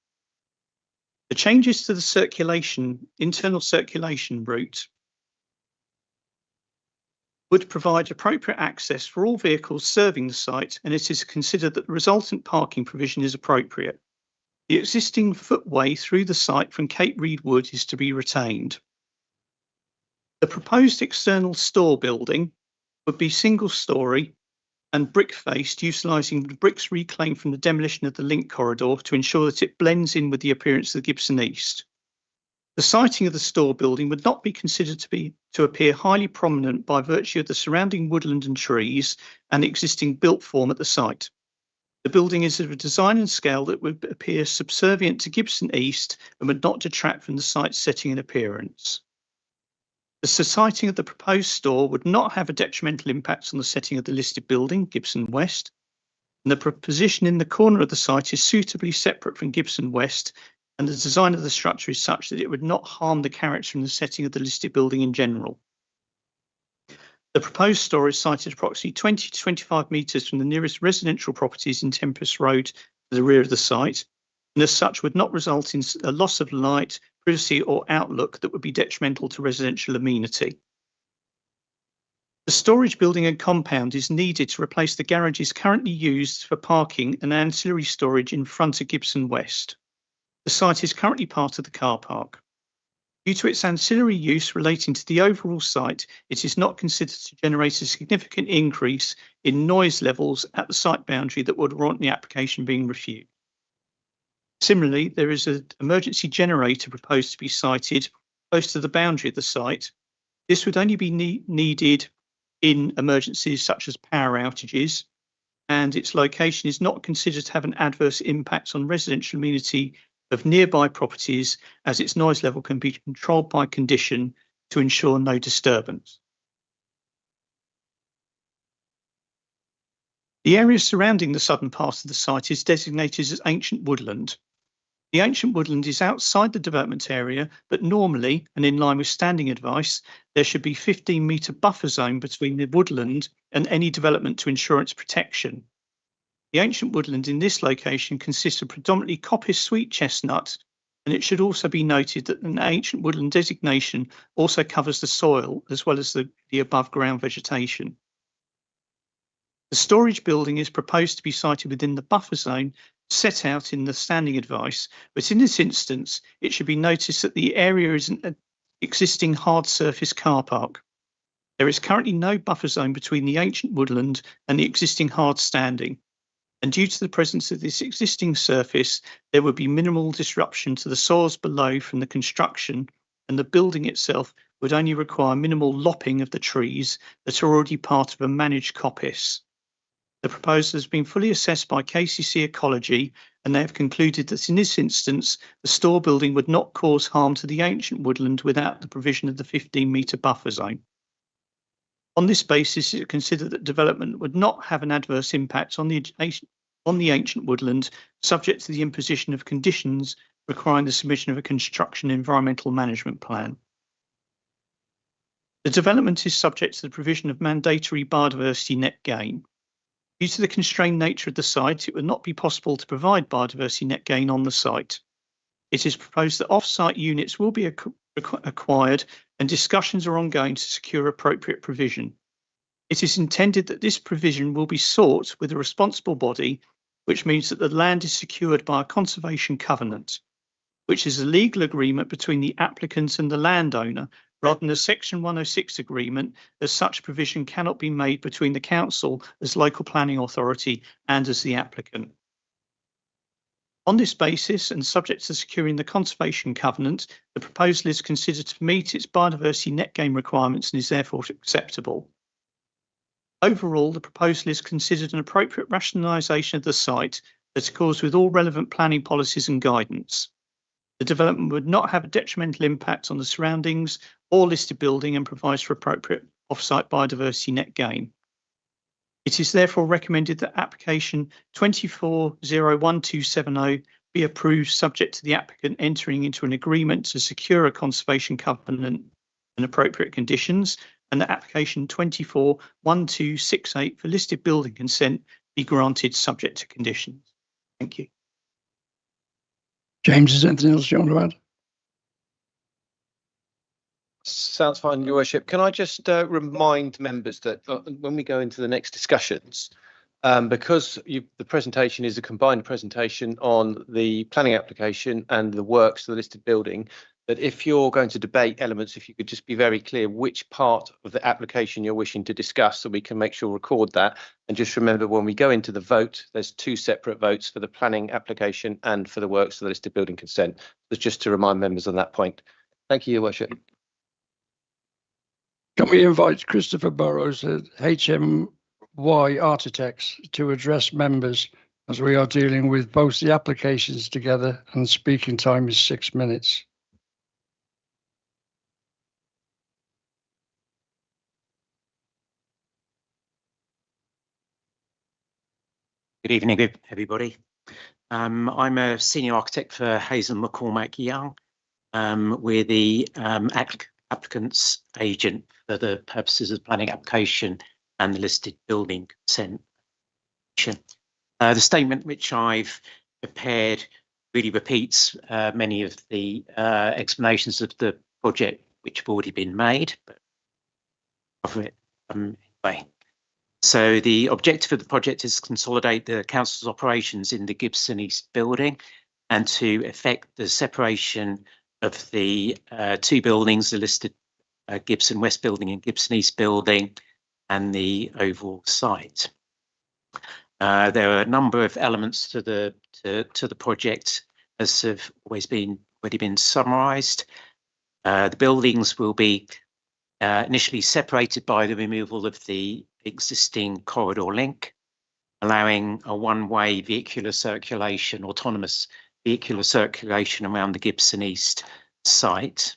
The changes to the internal circulation route would provide appropriate access for all vehicles serving the site, and it is considered that the resultant parking provision is appropriate. The existing footway through the site from Cape Reed Wood is to be retained. The proposed external store building would be single-storey and brick-faced, utilising the bricks reclaimed from the demolition of the link corridor to ensure that it blends in with the appearance of the Gibson East. The siting of the store building would not be considered to appear highly prominent by virtue of the surrounding woodland and trees and the existing built form at the site. The building is of a design and scale that would appear subservient to Gibson East and would not detract from the site's setting and appearance. The siting of the proposed store would not have a detrimental impact on the setting of the listed building, Gibson West, and the position in the corner of the site is suitably separate from Gibson West, and the design of the structure is such that it would not harm the character and the setting of the listed building in general. The proposed store is sited approximately 20 to 25 metres from the nearest residential properties in Tempest Road to the rear of the site, and as such would not result in a loss of light, privacy or outlook that would be detrimental to residential amenity. The storage building and compound is needed to replace the garages currently used for parking and ancillary storage in front of Gibson West. The site is currently part of the car park. Due to its ancillary use relating to the overall site, it is not considered to generate a significant increase in noise levels at the site boundary that would warrant the application being refused. Similarly, there is an emergency generator proposed to be sited close to the boundary of the site. This would only be needed in emergencies such as power outages, and its location is not considered to have an adverse impact on residential amenity of nearby properties, as its noise level can be controlled by condition to ensure no disturbance. The area surrounding the southern part of the site is designated as ancient woodland. The ancient woodland is outside the development area, but normally, and in line with standing advice, there should be 15-metre buffer zone between the woodland and any development to ensure its protection. The ancient woodland in this location consists of predominantly coppice sweet chestnut, and it should also be noted that an ancient woodland designation also covers the soil as well as the above ground vegetation. The storage building is proposed to be sited within the buffer zone set out in the standing advice, but in this instance, it should be noticed that the area is an existing hard surface car park. There is currently no buffer zone between the ancient woodland and the existing hard standing, and due to the presence of this existing surface, there would be minimal disruption to the soils below from the construction, and the building itself would only require minimal lopping of the trees that are already part of a managed coppice. The proposal has been fully assessed by KCC Ecology, and they have concluded that in this instance, the store building would not cause harm to the ancient woodland without the provision of the 15-metre buffer zone. On this basis, it is considered that development would not have an adverse impact on the ancient woodland, subject to the imposition of conditions requiring the submission of a construction environmental management plan. The development is subject to the provision of mandatory biodiversity net gain. Due to the constrained nature of the site, it would not be possible to provide biodiversity net gain on the site. It is proposed that off-site units will be acquired, and discussions are ongoing to secure appropriate provision. It is intended that this provision will be sought with a responsible body, which means that the land is secured by a conservation covenant, which is a legal agreement between the applicant and the landowner, rather than a Section 106 agreement, as such provision cannot be made between the council as local planning authority and as the applicant. On this basis, and subject to securing the conservation covenant, the proposal is considered to meet its biodiversity net gain requirements and is therefore acceptable. Overall, the proposal is considered an appropriate rationalisation of the site that accords with all relevant planning policies and guidance. The development would not have a detrimental impact on the surroundings or listed building and provides for appropriate off-site biodiversity net gain. It is therefore recommended that application 24-01270 be approved, subject to the applicant entering into an agreement to secure a conservation covenant and appropriate conditions, and that application 24-1268 for listed building consent be granted subject to conditions. Thank you. James, is there anything else you want to add? Sounds fine, Your Worship. Can I just remind members that when we go into the next discussions, because the presentation is a combined presentation on the planning application and the works for the listed building, that if you're going to debate elements, if you could just be very clear which part of the application you're wishing to discuss, so we can make sure record that. And just remember, when we go into the vote, there's two separate votes for the planning application and for the works for the listed building consent. That's just to remind members on that point. Thank you, Your Worship. Can we invite Christopher Burrows at HMY Architects to address members, as we are dealing with both the applications together and speaking time is 6 minutes. Good evening, everybody. I'm a senior architect for Hazel McCormack Young. We're the applicant's agent for the purposes of planning application and the listed building consent. The statement which I've prepared really repeats many of the explanations of the project which have already been made, but cover it anyway. So the objective of the project is to consolidate the council's operations in the Gibson East building and to effect the separation of the two buildings, the listed Gibson West building and Gibson East building, and the overall site. There are a number of elements to the project, as have already been summarised. The buildings will be initially separated by the removal of the existing corridor link, allowing a one-way vehicular circulation, autonomous vehicular circulation around the Gibson East site.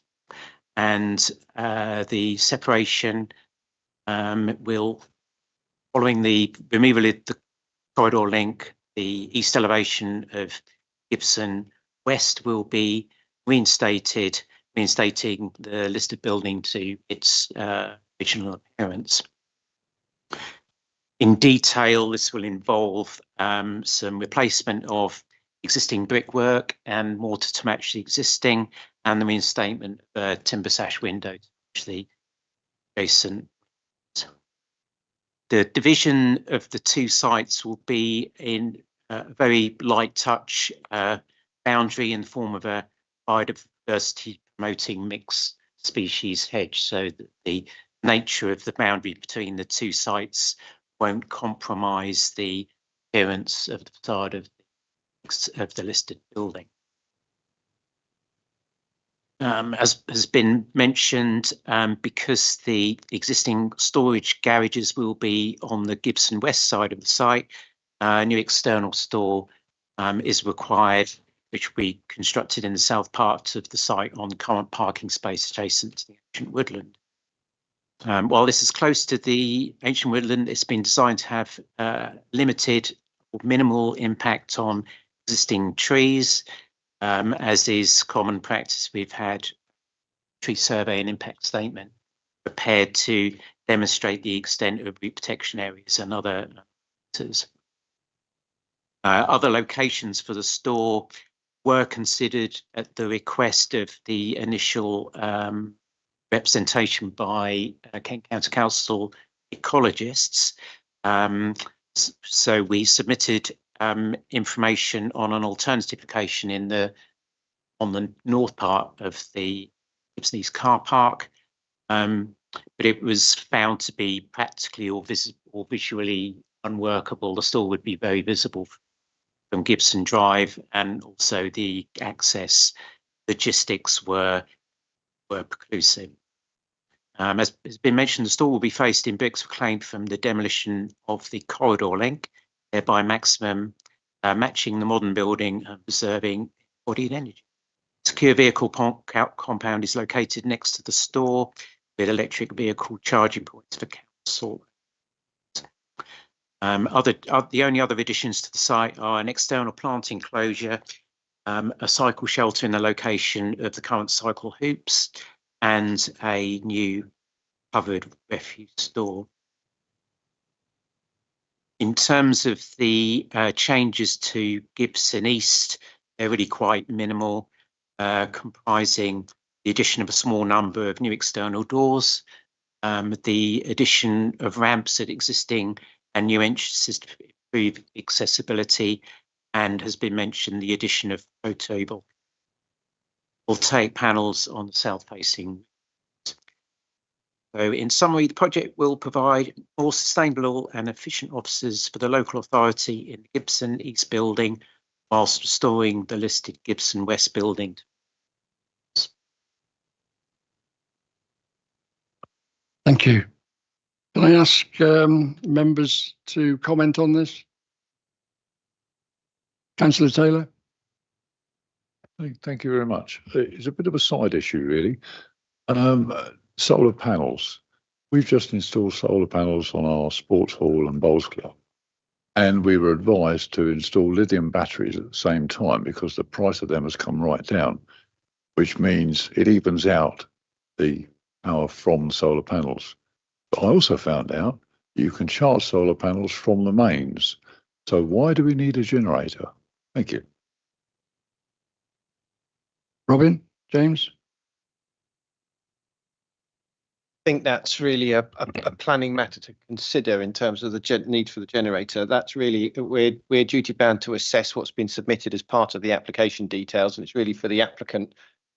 And the separation will, following the removal of the corridor link, the east elevation of Gibson West will be reinstating the listed building to its original appearance. In detail, this will involve some replacement of existing brickwork and mortar to match the existing, and the reinstatement of timber sash windows to the adjacent. The division of the two sites will be in a very light touch boundary in the form of a biodiversity promoting mixed species hedge, so that the nature of the boundary between the two sites won't compromise the appearance of the facade of the listed building. As has been mentioned, because the existing storage garages will be on the Gibson West side of the site, a new external store is required, which will be constructed in the south part of the site on current parking space adjacent to the ancient woodland. While this is close to the ancient woodland, it's been designed to have limited or minimal impact on existing trees. As is common practice, we've had tree survey and impact statement prepared to demonstrate the extent of root protection areas and other matters. Other locations for the store were considered at the request of the initial representation by Kent County Council ecologists. So we submitted information on an alternative location on the north part of the Gibson East car park, but it was found to be practically or visually unworkable. The store would be very visible from Gibson Drive, and also the access logistics were preclusive. As has been mentioned, the store will be faced in bricks reclaimed from the demolition of the corridor link, thereby matching the modern building and preserving embodied energy. Secure vehicle compound is located next to the store with electric vehicle charging points for council. The only other additions to the site are an external plant enclosure, a cycle shelter in the location of the current cycle hoops, and a new covered refuse store. In terms of the changes to Gibson East, they're really quite minimal, comprising the addition of a small number of new external doors, the addition of ramps at existing and new entrances to improve accessibility, and has been mentioned the addition of photovoltaic panels on the south-facing. So in summary, the project will provide more sustainable and efficient offices for the local authority in the Gibson East building, whilst restoring the listed Gibson West building. Thank you. Can I ask members to comment on this? Councillor Taylor. Thank you very much. It's a bit of a side issue, really. Solar panels. We've just installed solar panels on our sports hall and bowls club. And we were advised to install lithium batteries at the same time because the price of them has come right down, which means it evens out the power from solar panels. But I also found out you can charge solar panels from the mains. So why do we need a generator? Thank you. Robin, James? I think that's really a planning matter to consider in terms of the need for the generator. That's really, we're duty bound to assess what's been submitted as part of the application details, and it's really for the applicant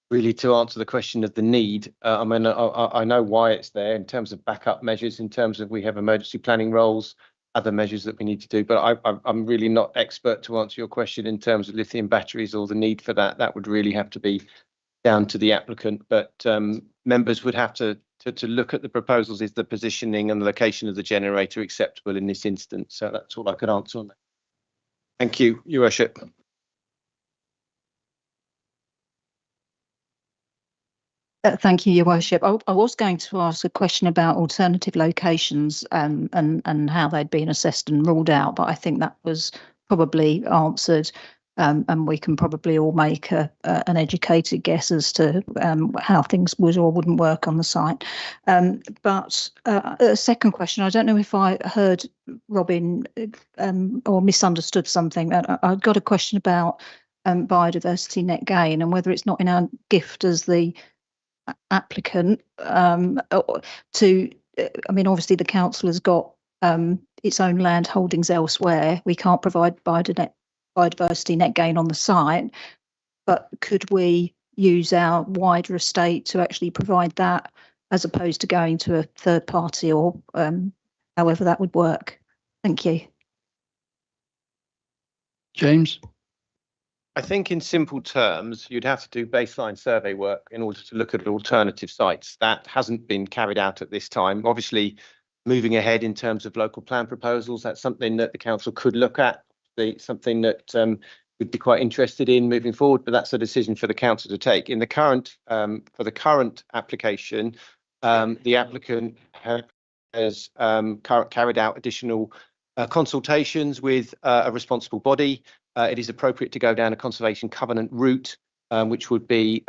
really to answer the question of the need. I mean, I know why it's there in terms of backup measures, in terms of we have emergency planning roles, other measures that we need to do, but I'm really not expert to answer your question in terms of lithium batteries or the need for that. That would really have to be down to the applicant, but members would have to look at the proposals. Is the positioning and the location of the generator acceptable in this instance? So that's all I could answer on that. Thank you, Your Worship. Thank you, Your Worship. I was going to ask a question about alternative locations and how they'd been assessed and ruled out, but I think that was probably answered. And we can probably all make an educated guess as to how things would or wouldn't work on the site. But a second question, I don't know if I heard Robin or misunderstood something. I got a question about biodiversity net gain and whether it's not in our gift as the applicant to, I mean, obviously the council has got its own land holdings elsewhere. We can't provide biodiversity net gain on the site, but could we use our wider estate to actually provide that as opposed to going to a third party or however that would work? Thank you. James? I think in simple terms, you'd have to do baseline survey work in order to look at alternative sites. That hasn't been carried out at this time. Obviously, moving ahead in terms of local plan proposals, that's something that the council could look at. Something that we'd be quite interested in moving forward, but that's a decision for the council to take. In the current, for the current application, the applicant has carried out additional consultations with a responsible body. It is appropriate to go down a conservation covenant route, which would be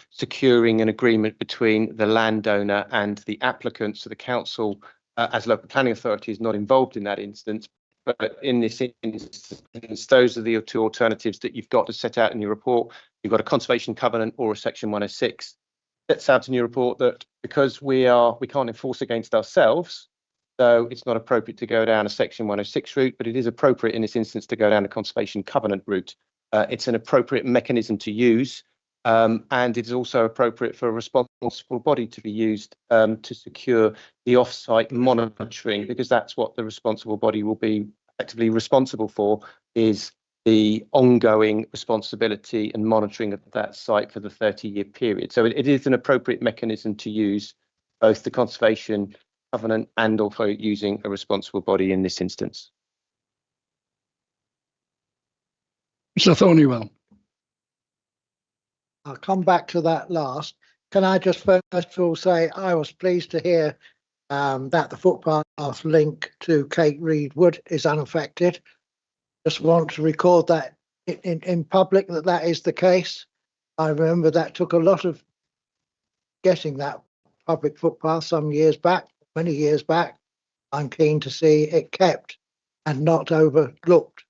securing an agreement between the landowner and the applicant. So the council, as local planning authority, is not involved in that instance. But in this instance, those are the two alternatives that you've got to set out in your report. You've got a conservation covenant or a section 106. Sets out in your report that because we can't enforce against ourselves, so it's not appropriate to go down a section 106 route, but it is appropriate in this instance to go down a conservation covenant route. It's an appropriate mechanism to use, and it is also appropriate for a responsible body to be used to secure the off-site monitoring, because that's what the responsible body will be effectively responsible for, is the ongoing responsibility and monitoring of that site for the 30-year period. So it is an appropriate mechanism to use both the conservation covenant and also using a responsible body in this instance. Mr. Thornywell. I'll come back to that last. Can I just first of all say I was pleased to hear that the footpath link to Kate Reed Wood is unaffected. Just want to record that in public that is the case. I remember that took a lot of getting that public footpath some years back, many years back. I'm keen to see it kept and not overlooked.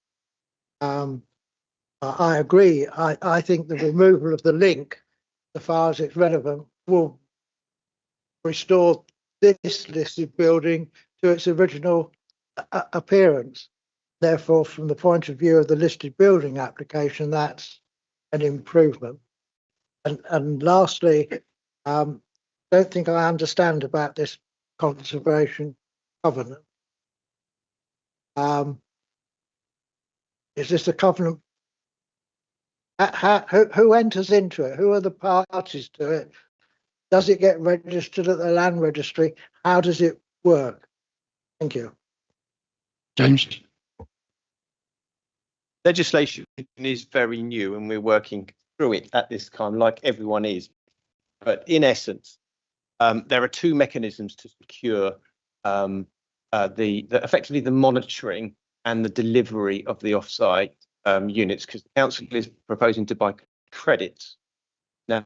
I agree. I think the removal of the link, as far as it's relevant, will restore this listed building to its original appearance. Therefore, from the point of view of the listed building application, that's an improvement. And lastly, don't think I understand about this conservation covenant. Is this a covenant? Who enters into it? Who are the parties to it? Does it get registered at the land registry? How does it work? Thank you. James? Legislation is very new and we're working through it at this time, like everyone is. But in essence, there are two mechanisms to secure effectively the monitoring and the delivery of the offsite units, because the council is proposing to buy credits. Now,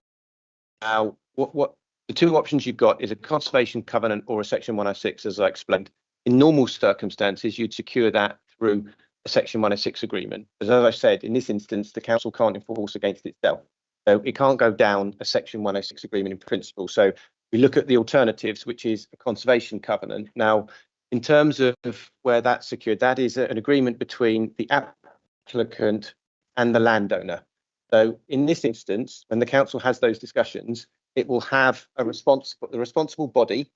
what the two options you've got is a conservation covenant or a Section 106, as I explained. In normal circumstances, you'd secure that through a Section 106 agreement. As I said, in this instance, the council can't enforce against itself. So it can't go down a Section 106 agreement in principle. So we look at the alternatives, which is a conservation covenant. Now, in terms of where that's secured, that is an agreement between the applicant and the landowner. So in this instance, when the council has those discussions, it will have the responsible body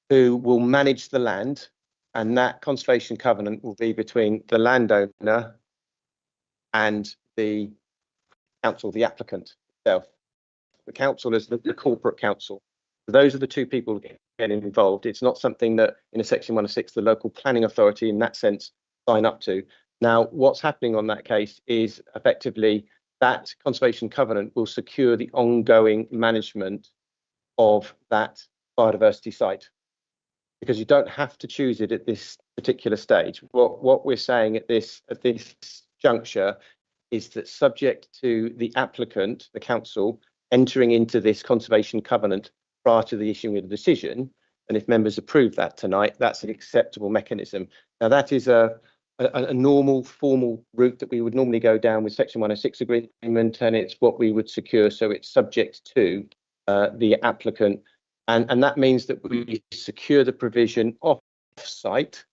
who will manage the land, and that conservation covenant will be between the landowner and the council, the applicant itself. The council is the corporate council. So those are the two people getting involved. It's not something that in a Section 106, the local planning authority in that sense sign up to. Now, what's happening on that case is effectively that conservation covenant will secure the ongoing management of that biodiversity site, because you don't have to choose it at this particular stage. What we're saying at this juncture is that subject to the applicant, the council, entering into this conservation covenant prior to the issuing of the decision, and if members approve that tonight, that's an acceptable mechanism. Now, that is a normal formal route that we would normally go down with Section 106 agreement, and it's what we would secure. So it's subject to the applicant, and that means that we secure the provision off-site.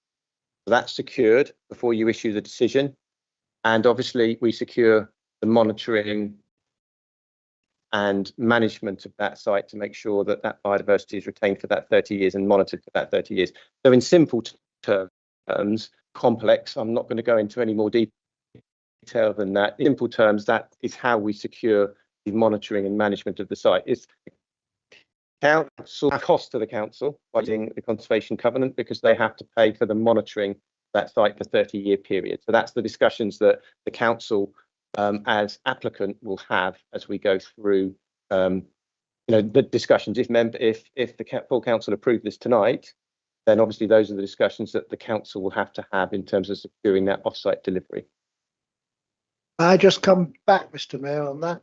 That's secured before you issue the decision, and obviously we secure the monitoring and management of that site to make sure that that biodiversity is retained for that 30 years and monitored for that 30 years. So in simple terms, complex, I'm not going to go into any more detail than that. In simple terms, that is how we secure the monitoring and management of the site. It's council cost to the council by doing the conservation covenant, because they have to pay for the monitoring of that site for 30-year period. So that's the discussions that the council as applicant will have as we go through the discussions. If the full council approve this tonight, then obviously those are the discussions that the council will have to have in terms of securing that off-site delivery. I just come back, Mr. Mayor, on that.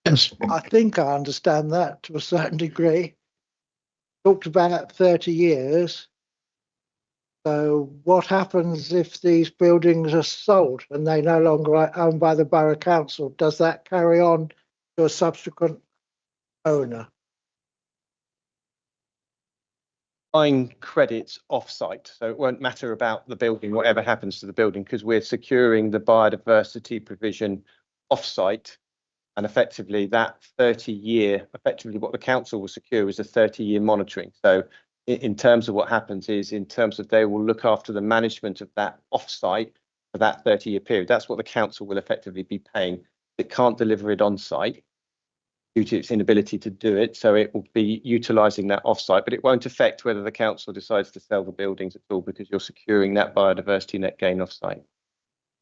Yes. I think I understand that to a certain degree. Talked about 30 years. So what happens if these buildings are sold and they no longer are owned by the Borough Council? Does that carry on to a subsequent owner? Buying credits off-site, so it won't matter about the building, whatever happens to the building, because we're securing the biodiversity provision off-site, and effectively that 30-year, effectively what the council will secure is a 30-year monitoring. So in terms of what happens is, in terms of they will look after the management of that off-site for that 30-year period. That's what the council will effectively be paying. It can't deliver it on-site due to its inability to do it, so it will be utilising that off-site, but it won't affect whether the council decides to sell the buildings at all, because you're securing that biodiversity net gain off-site. Thank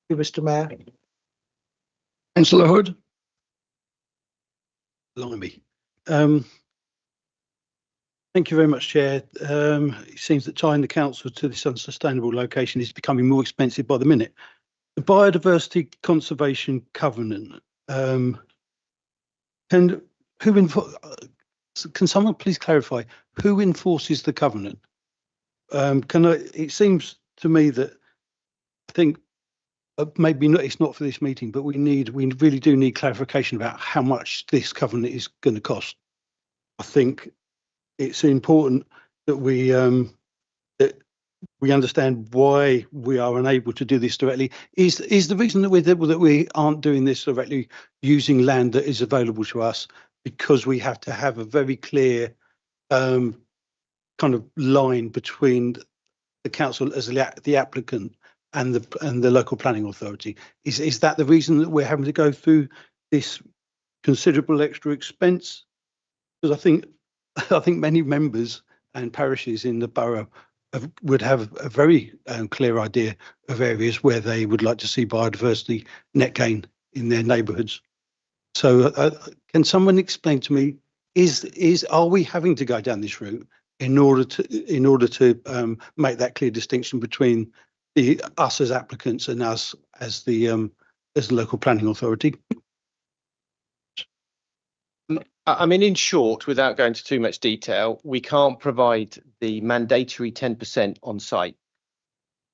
you, Mr. Mayor. Councillor Hood? Blimey. Thank you very much, Chair. It seems that tying the council to this unsustainable location is becoming more expensive by the minute. The Biodiversity Conservation Covenant, can someone please clarify who enforces the covenant? It seems to me that I think maybe not, it's not for this meeting, but we really do need clarification about how much this covenant is going to cost. I think it's important that we understand why we are unable to do this directly. Is the reason that we aren't doing this directly using land that is available to us because we have to have a very clear kind of line between the council as the applicant and the local planning authority? Is that the reason that we're having to go through this considerable extra expense? Because I think I think many members and parishes in the borough would have a very clear idea of areas where they would like to see biodiversity net gain in their neighbourhoods. So can someone explain to me, are we having to go down this route in order to make that clear distinction between us as applicants and us as the local planning authority? I mean, in short, without going into too much detail, we can't provide the mandatory 10% on site.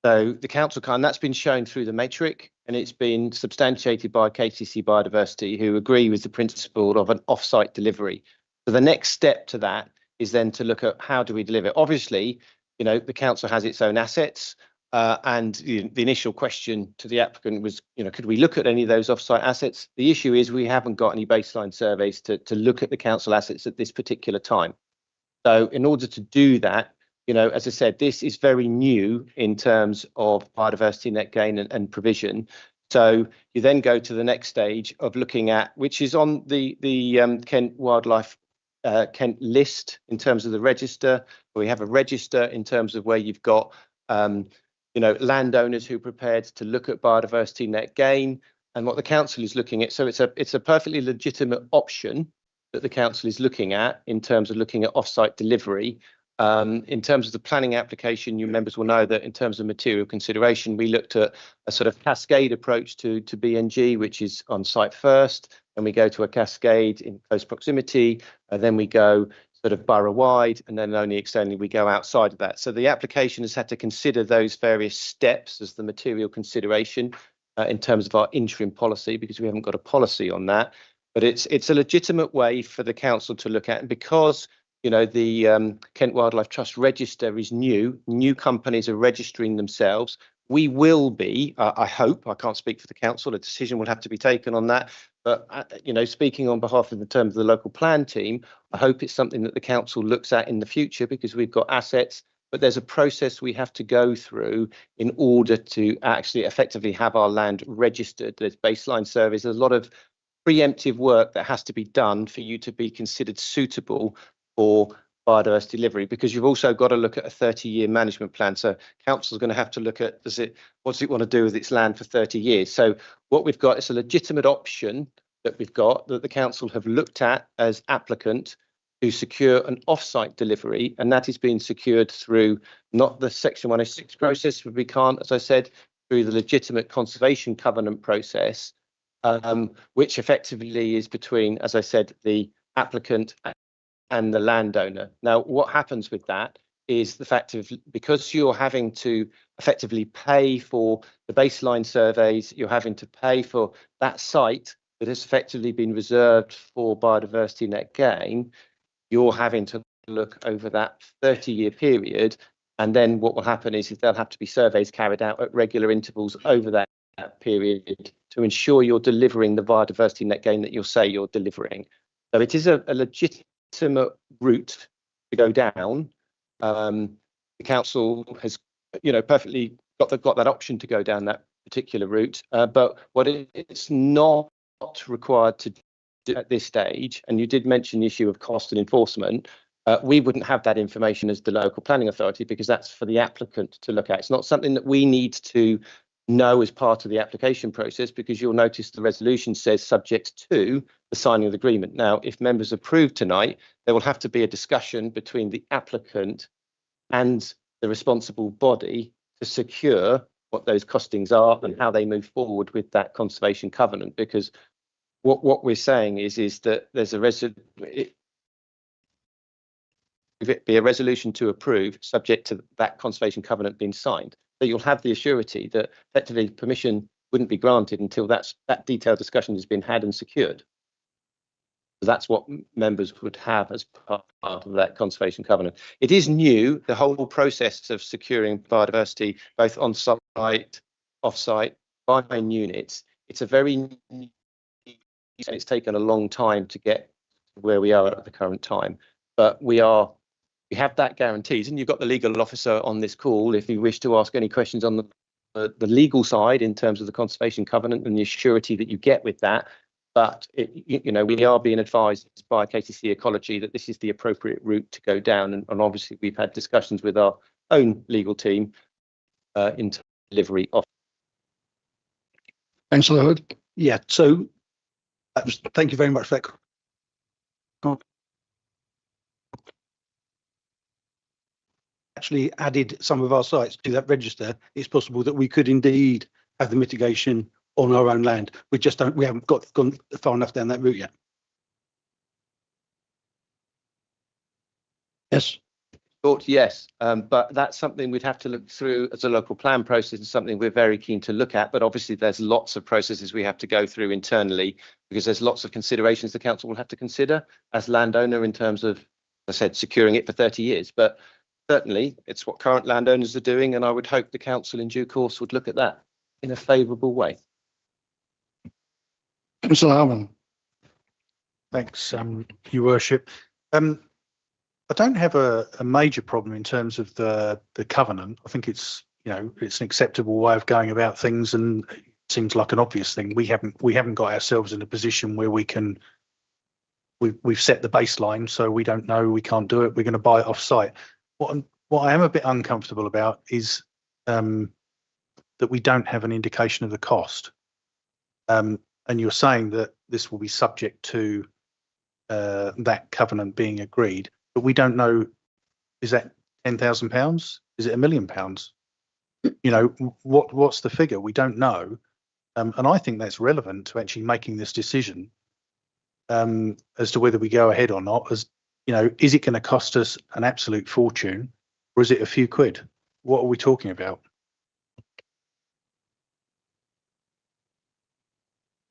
So the council can't, and that's been shown through the matrix, and it's been substantiated by KCC Biodiversity, who agree with the principle of an off-site delivery. So the next step to that is then to look at how do we deliver. Obviously, you know, the council has its own assets, and the initial question to the applicant was, you know, could we look at any of those off-site assets? The issue is we haven't got any baseline surveys to look at the council assets at this particular time. So in order to do that, you know, as I said, this is very new in terms of biodiversity net gain and provision. So you then go to the next stage of looking at, which is on the Kent Wildlife Kent list in terms of the register. We have a register in terms of where you've got you know, landowners who are prepared to look at biodiversity net gain and what the council is looking at. So it's a perfectly legitimate option that the council is looking at in terms of looking at off-site delivery. In terms of the planning application, you members will know that in terms of material consideration, we looked at a sort of cascade approach to BNG, which is on site first, and we go to a cascade in close proximity, and then we go sort of borough wide, and then only externally we go outside of that. So the application has had to consider those various steps as the material consideration in terms of our interim policy, because we haven't got a policy on that. But it's a legitimate way for the council to look at, and because you know the Kent Wildlife Trust register is new companies are registering themselves. We will be, I hope, I can't speak for the council, a decision will have to be taken on that. But, you know, speaking on behalf of the terms of the local plan team, I hope it's something that the council looks at in the future, because we've got assets, but there's a process we have to go through in order to actually effectively have our land registered. There's baseline surveys, there's a lot of preemptive work that has to be done for you to be considered suitable for biodiversity delivery, because you've also got to look at a 30-year management plan. So council's going to have to look at, what does it want to do with its land for 30 years? So what we've got is a legitimate option that we've got, that the council have looked at as applicant to secure an off-site delivery, and that is being secured through not the Section 106 process, but we can't, as I said, through the legitimate conservation covenant process, which effectively is between, as I said, the applicant and the landowner. Now, what happens with that is the fact of, because you're having to effectively pay for the baseline surveys, you're having to pay for that site that has effectively been reserved for biodiversity net gain, you're having to look over that 30-year period. And then what will happen is there'll have to be surveys carried out at regular intervals over that period to ensure you're delivering the biodiversity net gain that you'll say you're delivering. So it is a legitimate route to go down. The council has, you know, perfectly got that option to go down that particular route. But what it's not required to do at this stage, and you did mention the issue of cost and enforcement, we wouldn't have that information as the local planning authority, because that's for the applicant to look at. It's not something that we need to know as part of the application process, because you'll notice the resolution says subject to the signing of the agreement. Now, if members approve tonight, there will have to be a discussion between the applicant and the responsible body to secure what those costings are and how they move forward with that conservation covenant. Because what we're saying is that there's a resolution to approve subject to that conservation covenant being signed. So you'll have the assurity that effectively permission wouldn't be granted until that detailed discussion has been had and secured. So that's what members would have as part of that conservation covenant. It is new, the whole process of securing biodiversity, both on site, off site, by units. It's a very new, and it's taken a long time to get where we are at the current time. But we have that guaranteed, and you've got the legal officer on this call if you wish to ask any questions on the legal side in terms of the conservation covenant and the surety that you get with that. But we are being advised by KTC Ecology that this is the appropriate route to go down, and obviously we've had discussions with our own legal team in delivery of. Councillor Hood. Yeah, so thank you very much for that. Actually added some of our sites to that register, it's possible that we could indeed have the mitigation on our own land. We haven't gone far enough down that route yet. Yes. Yes, but that's something we'd have to look through as a local plan process, and something we're very keen to look at. But obviously there's lots of processes we have to go through internally, because there's lots of considerations the council will have to consider as landowner in terms of, as I said, securing it for 30 years. But certainly it's what current landowners are doing, and I would hope the council in due course would look at that in a favourable way. Councillor Harman. Thanks, Your Worship. I don't have a major problem in terms of the covenant. I think it's it's an acceptable way of going about things, and it seems like an obvious thing. We haven't got ourselves in a position where we've set the baseline, so we don't know, we can't do it. We're going to buy it off site. What I am a bit uncomfortable about is that we don't have an indication of the cost. And you're saying that this will be subject to that covenant being agreed, but we don't know, is that £10,000? Is it £1 million? What's the figure? We don't know. And I think that's relevant to actually making this decision as to whether we go ahead or not. As is it going to cost us an absolute fortune, or is it a few quid? What are we talking about?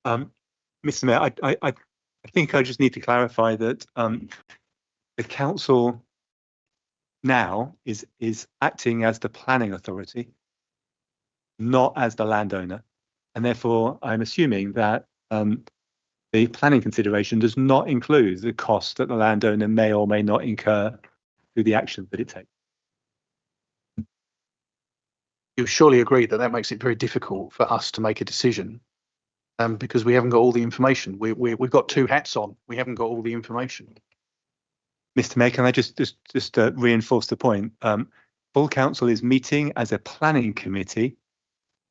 Mr. Mayor, I think I just need to clarify that the council now is acting as the planning authority, not as the landowner, and therefore I'm assuming that the planning consideration does not include the cost that the landowner may or may not incur through the action that it takes. You'll surely agree that makes it very difficult for us to make a decision, because we haven't got all the information. We've got two hats on. We haven't got all the information. Mr. Mayor, can I just reinforce the point? Full council is meeting as a planning committee,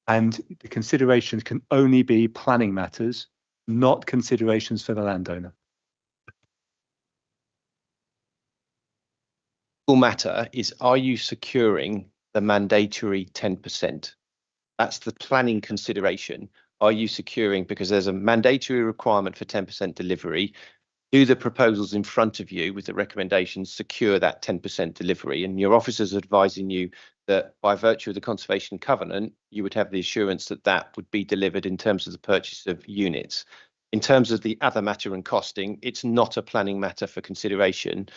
and the considerations can only be planning matters, not considerations for the landowner. The matter is, are you securing the mandatory 10%? That's the planning consideration. Are you securing, because there's a mandatory requirement for 10% delivery, do the proposals in front of you with the recommendations secure that 10% delivery? And your officers are advising you that by virtue of the conservation covenant, you would have the assurance that that would be delivered in terms of the purchase of units. In terms of the other matter and costing, it's not a planning matter for consideration,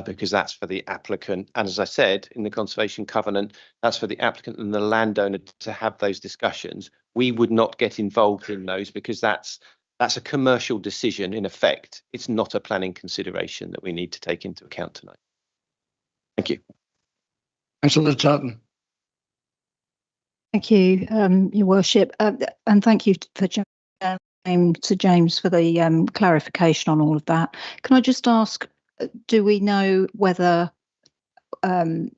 because that's for the applicant. And as I said, in the conservation covenant, that's for the applicant and the landowner to have those discussions. We would not get involved in those, because that's a commercial decision in effect. It's not a planning consideration that we need to take into account tonight. Thank you. Councillor Tartan. Thank you, Your Worship, and thank you to James for the clarification on all of that. Can I just ask, do we know whether the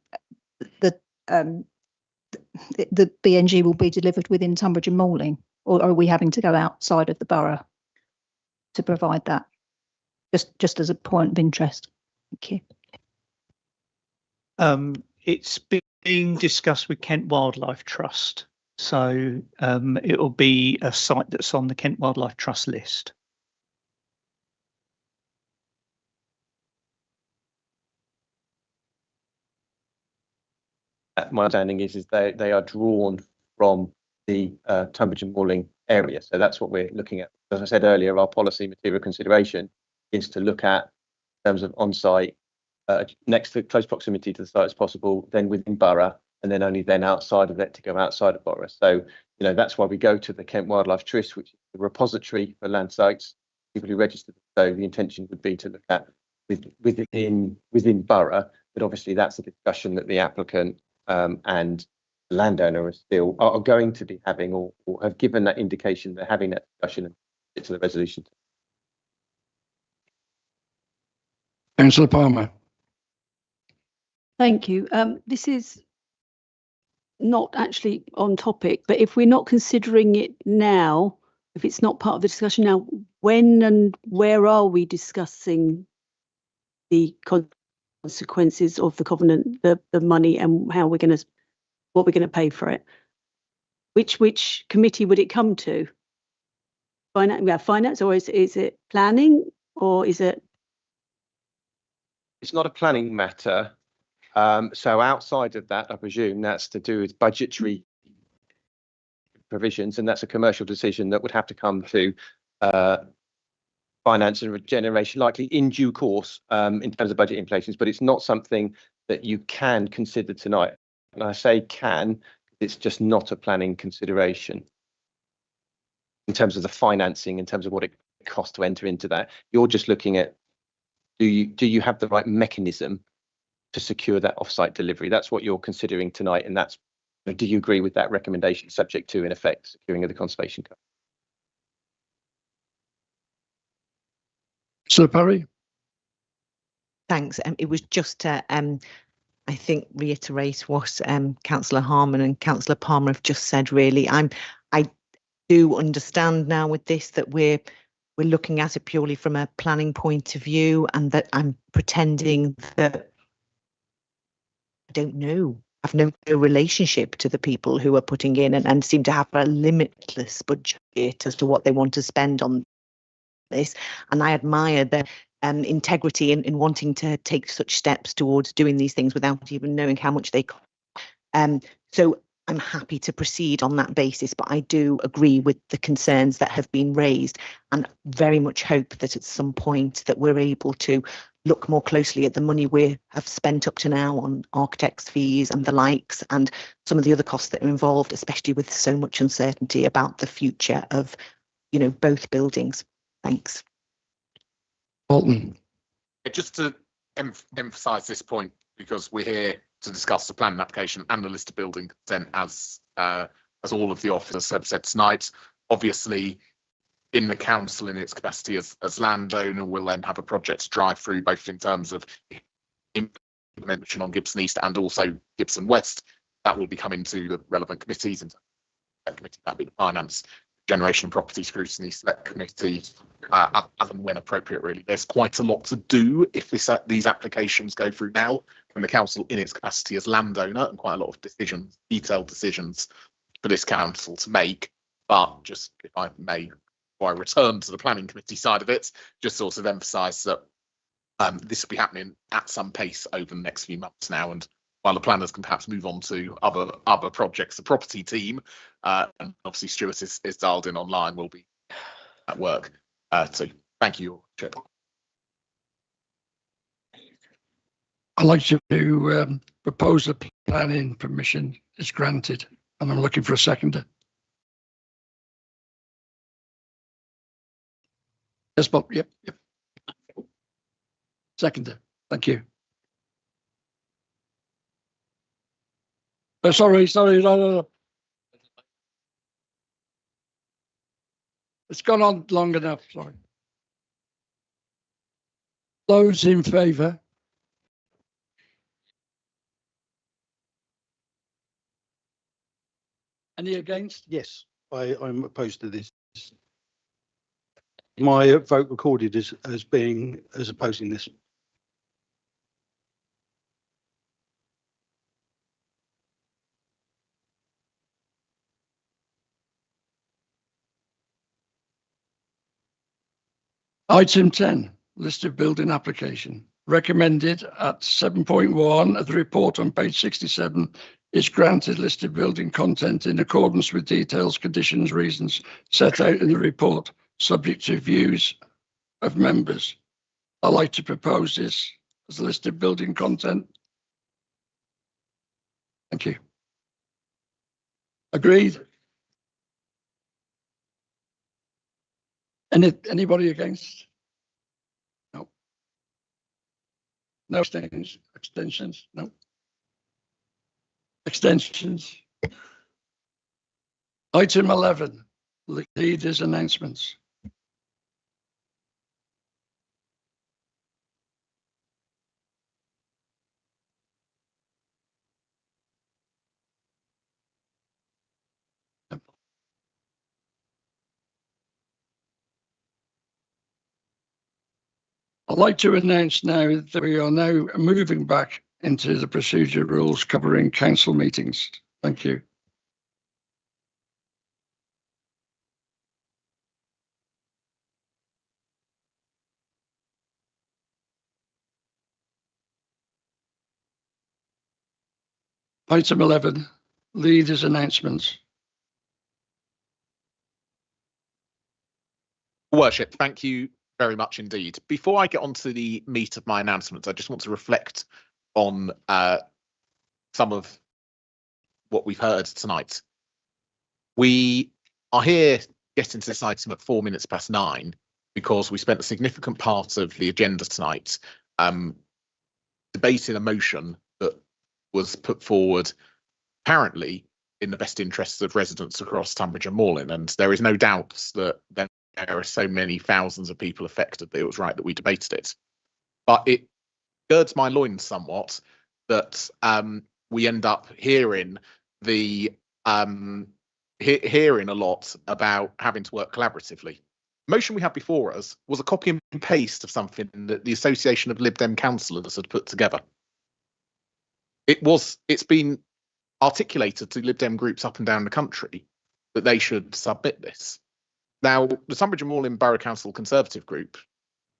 BNG will be delivered within Tunbridge and Malling, or are we having to go outside of the borough to provide that? Just as a point of interest. Thank you. It's being discussed with Kent Wildlife Trust, so it will be a site that's on the Kent Wildlife Trust list. My understanding is they are drawn from the Tunbridge and Malling area, so that's what we're looking at. As I said earlier, our policy material consideration is to look at, in terms of on-site, next to close proximity to the site as possible, then within borough, and then only then outside of that to go outside of borough. So that's why we go to the Kent Wildlife Trust, which is the repository for land sites, people who register. So the intention would be to look at within borough, but obviously that's a discussion that the applicant and the landowner are going to be having, or have given that indication they're having that discussion and get to the resolution. Councillor Palmer. Thank you. This is not actually on topic, but if we're not considering it now, if it's not part of the discussion now, when and where are we discussing the consequences of the covenant, the money, and how what we're going to pay for it? Which committee would it come to? Finance, or is it planning, or is it? It's not a planning matter. So outside of that, I presume that's to do with budgetary provisions, and that's a commercial decision that would have to come to finance and regeneration, likely in due course, in terms of budget implications, but it's not something that you can consider tonight. And I say can, it's just not a planning consideration. In terms of the financing, in terms of what it costs to enter into that, you're just looking at, do you have the right mechanism to secure that off-site delivery? That's what you're considering tonight, and that's, do you agree with that recommendation, subject to, in effect, securing of the conservation code? Sir Parry. Thanks. It was just to, I think, reiterate what Councillor Harman and Councillor Palmer have just said. Really, I do understand now with this that we're looking at it purely from a planning point of view, and that I'm pretending that I don't know. I've no relationship to the people who are putting in and seem to have a limitless budget as to what they want to spend on this. And I admire their integrity in wanting to take such steps towards doing these things without even knowing how much they cost. So I'm happy to proceed on that basis, but I do agree with the concerns that have been raised, and very much hope that at some point that we're able to look more closely at the money we have spent up to now on architects' fees and the likes, and some of the other costs that are involved, especially with so much uncertainty about the future of, both buildings. Thanks. Bolton. Just to emphasise this point, because we're here to discuss the planning application and the list of building consent, as all of the officers have said tonight. Obviously, in the council, in its capacity as landowner, will then have a project to drive through, both in terms of implementation on Gibson East and also Gibson West. That will be coming to the relevant committees, and committee that be the Finance, Generation and Property Scrutiny Select Committee, as and when appropriate. Really, there's quite a lot to do if these applications go through now, and the council, in its capacity as landowner, and quite a lot of decisions, detailed decisions for this council to make. But just, if I may, before I return to the planning committee side of it, just sort of emphasise that this will be happening at some pace over the next few months now, and while the planners can perhaps move on to other projects, the property team, and obviously Stuart is dialed in online, will be at work. So thank you, Chair. I'd like to propose a planning permission is granted, and I'm looking for a seconder. Yes, Bob. Yep. Seconder. Thank you. Oh, sorry. No. It's gone on long enough. Sorry. Those in favour? Any against? Yes, I'm opposed to this. My vote recorded as opposing this. Item 10, list of building application. Recommended at 7.1 of the report on page 67 is granted listed building content in accordance with details, conditions, reasons set out in the report, subject to views of members. I'd like to propose this as a list of building content. Thank you. Agreed? Anybody against? No. No abstentions? No. Extensions. Item 11, leaders' announcements. I'd like to announce now that we are now moving back into the procedure rules covering council meetings. Thank you. Item 11, leaders' announcements. Worship, thank you very much indeed. Before I get on to the meat of my announcements, I just want to reflect on some of what we've heard tonight. We are here getting to this item at 4 minutes past 9 because we spent a significant part of the agenda tonight debating a motion that was put forward apparently in the best interests of residents across Tunbridge and Moorland, and there is no doubt that there are so many thousands of people affected that it was right that we debated it. But it girds my loins somewhat that we end up hearing the hearing a lot about having to work collaboratively. The motion we had before us was a copy and paste of something that the Association of Lib Dem Councillors had put together. It's been articulated to Lib Dem groups up and down the country that they should submit this. Now, the Tunbridge and Moorland Borough Council Conservative Group,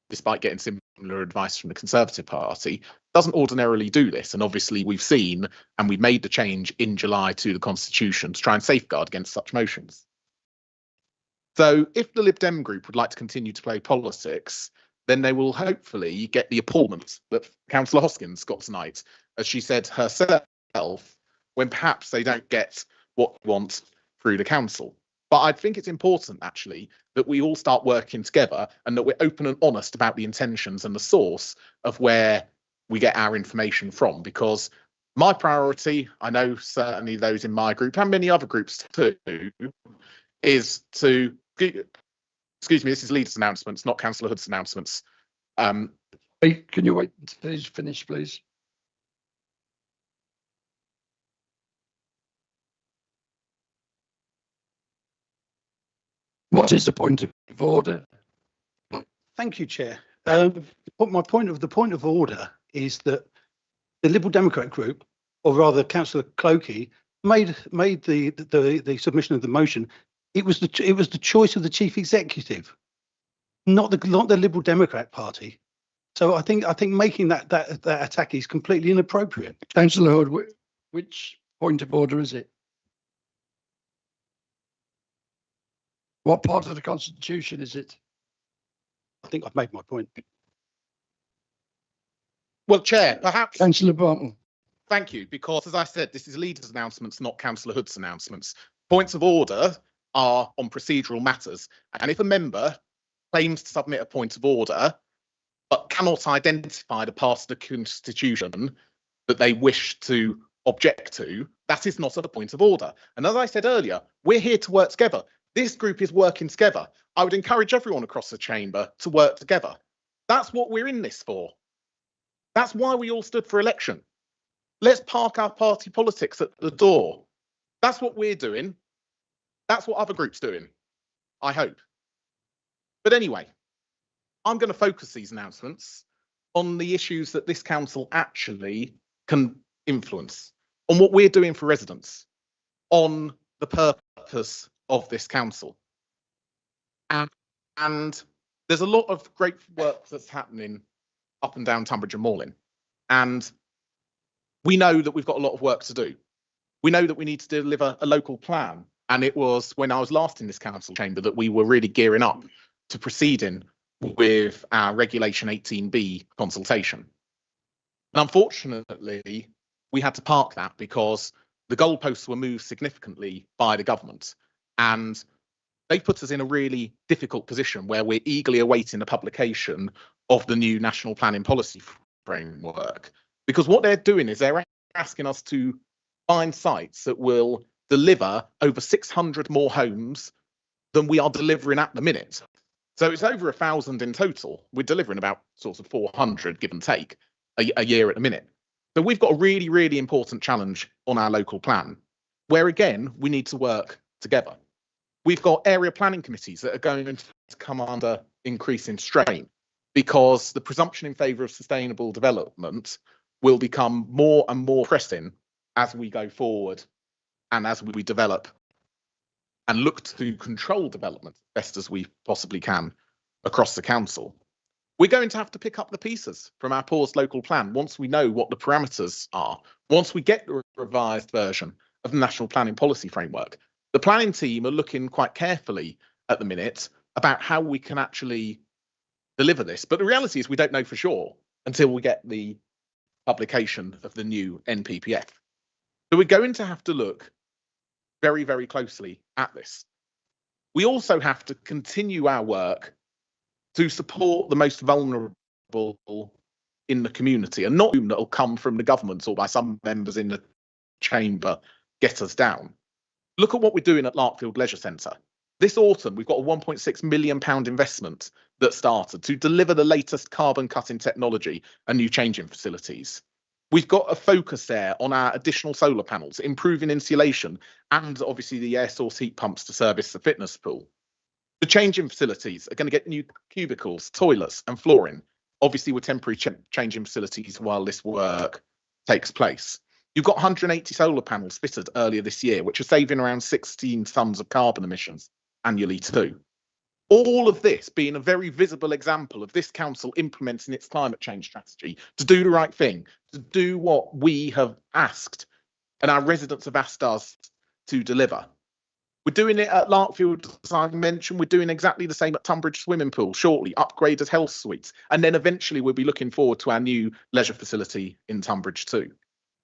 despite getting similar advice from the Conservative Party, doesn't ordinarily do this. And obviously we've seen and we made the change in July to the Constitution to try and safeguard against such motions. So if the Lib Dem group would like to continue to play politics, then they will hopefully get the appalment that Councillor Hoskins got tonight, as she said herself, when perhaps they don't get what they want through the council. But I think it's important, actually, that we all start working together and that we're open and honest about the intentions and the source of where we get our information from. Because my priority, I know certainly those in my group and many other groups too, is to, excuse me, this is leaders' announcements, not Councillor Hood's announcements. Hey, can you wait until he's finished, please? What is the point of order? Thank you, Chair. My point of order is that the Liberal Democrat group, or rather Councillor Clokey, made the submission of the motion. It was the choice of the chief executive, not the Liberal Democrat Party. So I think making that attack is completely inappropriate. Councillor Hood, which point of order is it? What part of the Constitution is it? I think I've made my point. Well, Chair, perhaps. Councillor Barton. Thank you, because as I said, this is leaders' announcements, not Councillor Hood's announcements. Points of order are on procedural matters, and if a member claims to submit a point of order but cannot identify the part of the Constitution that they wish to object to, that is not a point of order. And as I said earlier, we're here to work together. This group is working together. I would encourage everyone across the chamber to work together. That's what we're in this for. That's why we all stood for election. Let's park our party politics at the door. That's what we're doing. That's what other groups are doing, I hope. But anyway, I'm going to focus these announcements on the issues that this council actually can influence, on what we're doing for residents, on the purpose of this council. And there's a lot of great work that's happening up and down Tunbridge and Moorland. And we know that we've got a lot of work to do. We know that we need to deliver a local plan. And it was when I was last in this council chamber that we were really gearing up to proceeding with our Regulation 18B consultation. And unfortunately, we had to park that because the goalposts were moved significantly by the government. And they put us in a really difficult position where we're eagerly awaiting the publication of the new National Planning Policy Framework. Because what they're doing is they're asking us to find sites that will deliver over 600 more homes than we are delivering at the minute. So it's over 1,000 in total. We're delivering about sort of 400, give and take, a year at the minute. So we've got a really, really important challenge on our local plan, where again, we need to work together. We've got area planning committees that are going to come under increasing strain. because the presumption in favour of sustainable development will become more and more pressing as we go forward and as we develop and look to control development as best as we possibly can across the council. We're going to have to pick up the pieces from our paused local plan once we know what the parameters are, once we get the revised version of the National Planning Policy Framework. The planning team are looking quite carefully at the minute about how we can actually deliver this. But the reality is we don't know for sure until we get the publication of the new NPPF. So we're going to have to look very, very closely at this. We also have to continue our work to support the most vulnerable in the community, and not that will come from the government or by some members in the chamber get us down. Look at what we're doing at Larkfield Leisure Centre. This autumn, we've got a £1.6 million investment that started to deliver the latest carbon cutting technology and new changing facilities. We've got a focus there on our additional solar panels, improving insulation, and obviously the air source heat pumps to service the fitness pool. The changing facilities are going to get new cubicles, toilets and flooring, obviously with temporary changing facilities while this work takes place. You've got 180 solar panels fitted earlier this year, which are saving around 16 tonnes of carbon emissions annually too. All of this being a very visible example of this council implementing its climate change strategy to do the right thing, to do what we have asked and our residents have asked us to deliver. We're doing it at Larkfield, as I mentioned. We're doing exactly the same at Tunbridge Swimming Pool shortly, upgraded health suites. And then eventually we'll be looking forward to our new leisure facility in Tunbridge too.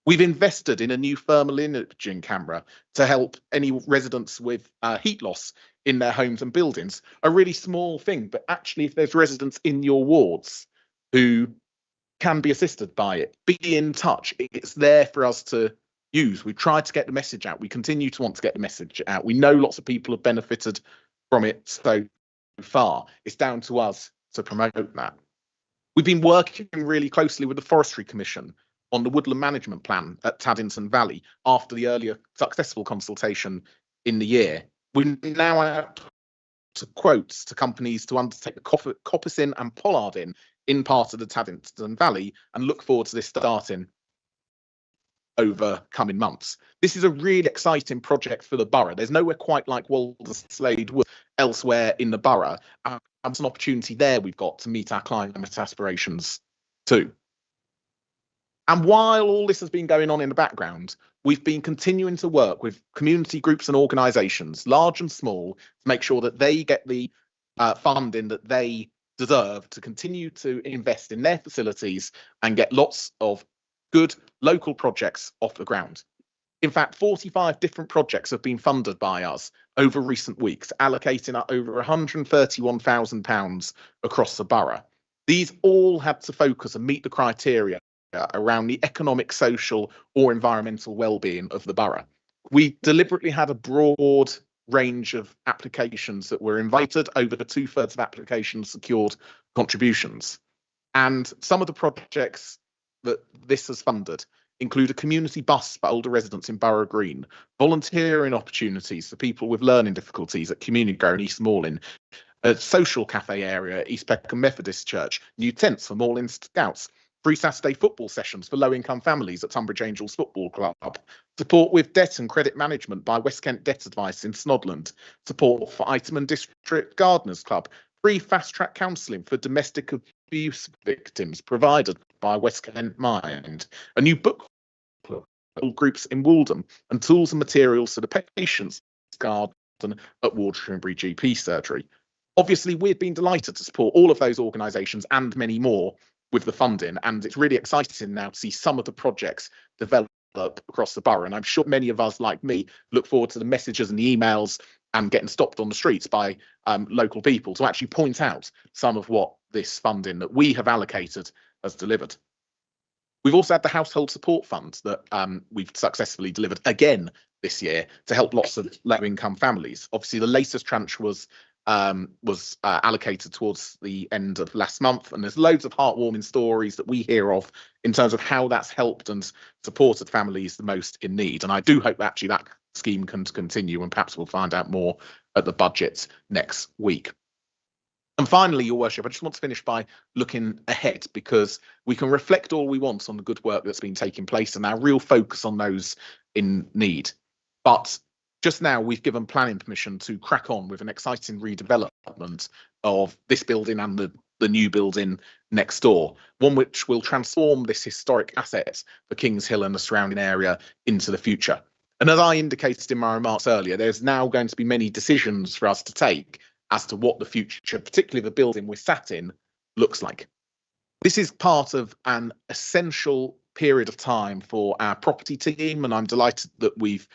We've invested in a new thermal imaging camera to help any residents with heat loss in their homes and buildings. A really small thing, but actually if there's residents in your wards who can be assisted by it, be in touch. It's there for us to use. We've tried to get the message out. We continue to want to get the message out. We know lots of people have benefited from it so far. It's down to us to promote that. We've been working really closely with the Forestry Commission on the woodland management plan at Taddington Valley after the earlier successful consultation in the year. We're now out to quotes to companies to undertake the coppicing and pollarding in part of the Taddington Valley and look forward to this starting over coming months. This is a really exciting project for the borough. There's nowhere quite like Walderslade Wood elsewhere in the borough. And it's an opportunity there we've got to meet our climate aspirations too. And while all this has been going on in the background, we've been continuing to work with community groups and organisations, large and small, to make sure that they get the funding that they deserve to continue to invest in their facilities and get lots of good local projects off the ground. In fact, 45 different projects have been funded by us over recent weeks, allocating over £131,000 across the borough. These all had to focus and meet the criteria around the economic, social or environmental well-being of the borough. We deliberately had a broad range of applications that were invited. Over 2/3 of applications secured contributions. And some of the projects that this has funded include a community bus for older residents in Borough Green, volunteering opportunities for people with learning difficulties at Community Ground East Malling, a social cafe area at East Peckham Methodist Church, new tents for Malling Scouts, free Saturday football sessions for low-income families at Tunbridge Angels Football Club, support with debt and credit management by West Kent Debt Advice in Snodland, support for Item and District Gardeners Club, free fast-track counselling for domestic abuse victims provided by West Kent Mind, a new book club for groups in Wooldham, and tools and materials for the patients' garden at Waterbury GP Surgery. Obviously, we've been delighted to support all of those organisations and many more with the funding, and it's really exciting now to see some of the projects develop across the borough. And I'm sure many of us, like me, look forward to the messages and the emails and getting stopped on the streets by local people to actually point out some of what this funding that we have allocated has delivered. We've also had the Household Support Fund that we've successfully delivered again this year to help lots of low-income families. Obviously, the latest tranche was allocated towards the end of last month, and there's loads of heartwarming stories that we hear of in terms of how that's helped and supported families the most in need. And I do hope actually that scheme can continue, and perhaps we'll find out more at the budget next week. And finally, Your Worship, I just want to finish by looking ahead, because we can reflect all we want on the good work that's been taking place and our real focus on those in need. But just now, we've given planning permission to crack on with an exciting redevelopment of this building and the new building next door, one which will transform this historic asset for Kings Hill and the surrounding area into the future. And as I indicated in my remarks earlier, there's now going to be many decisions for us to take as to what the future, particularly the building we're sat in, looks like. This is part of an essential period of time for our property team, and I'm delighted that we've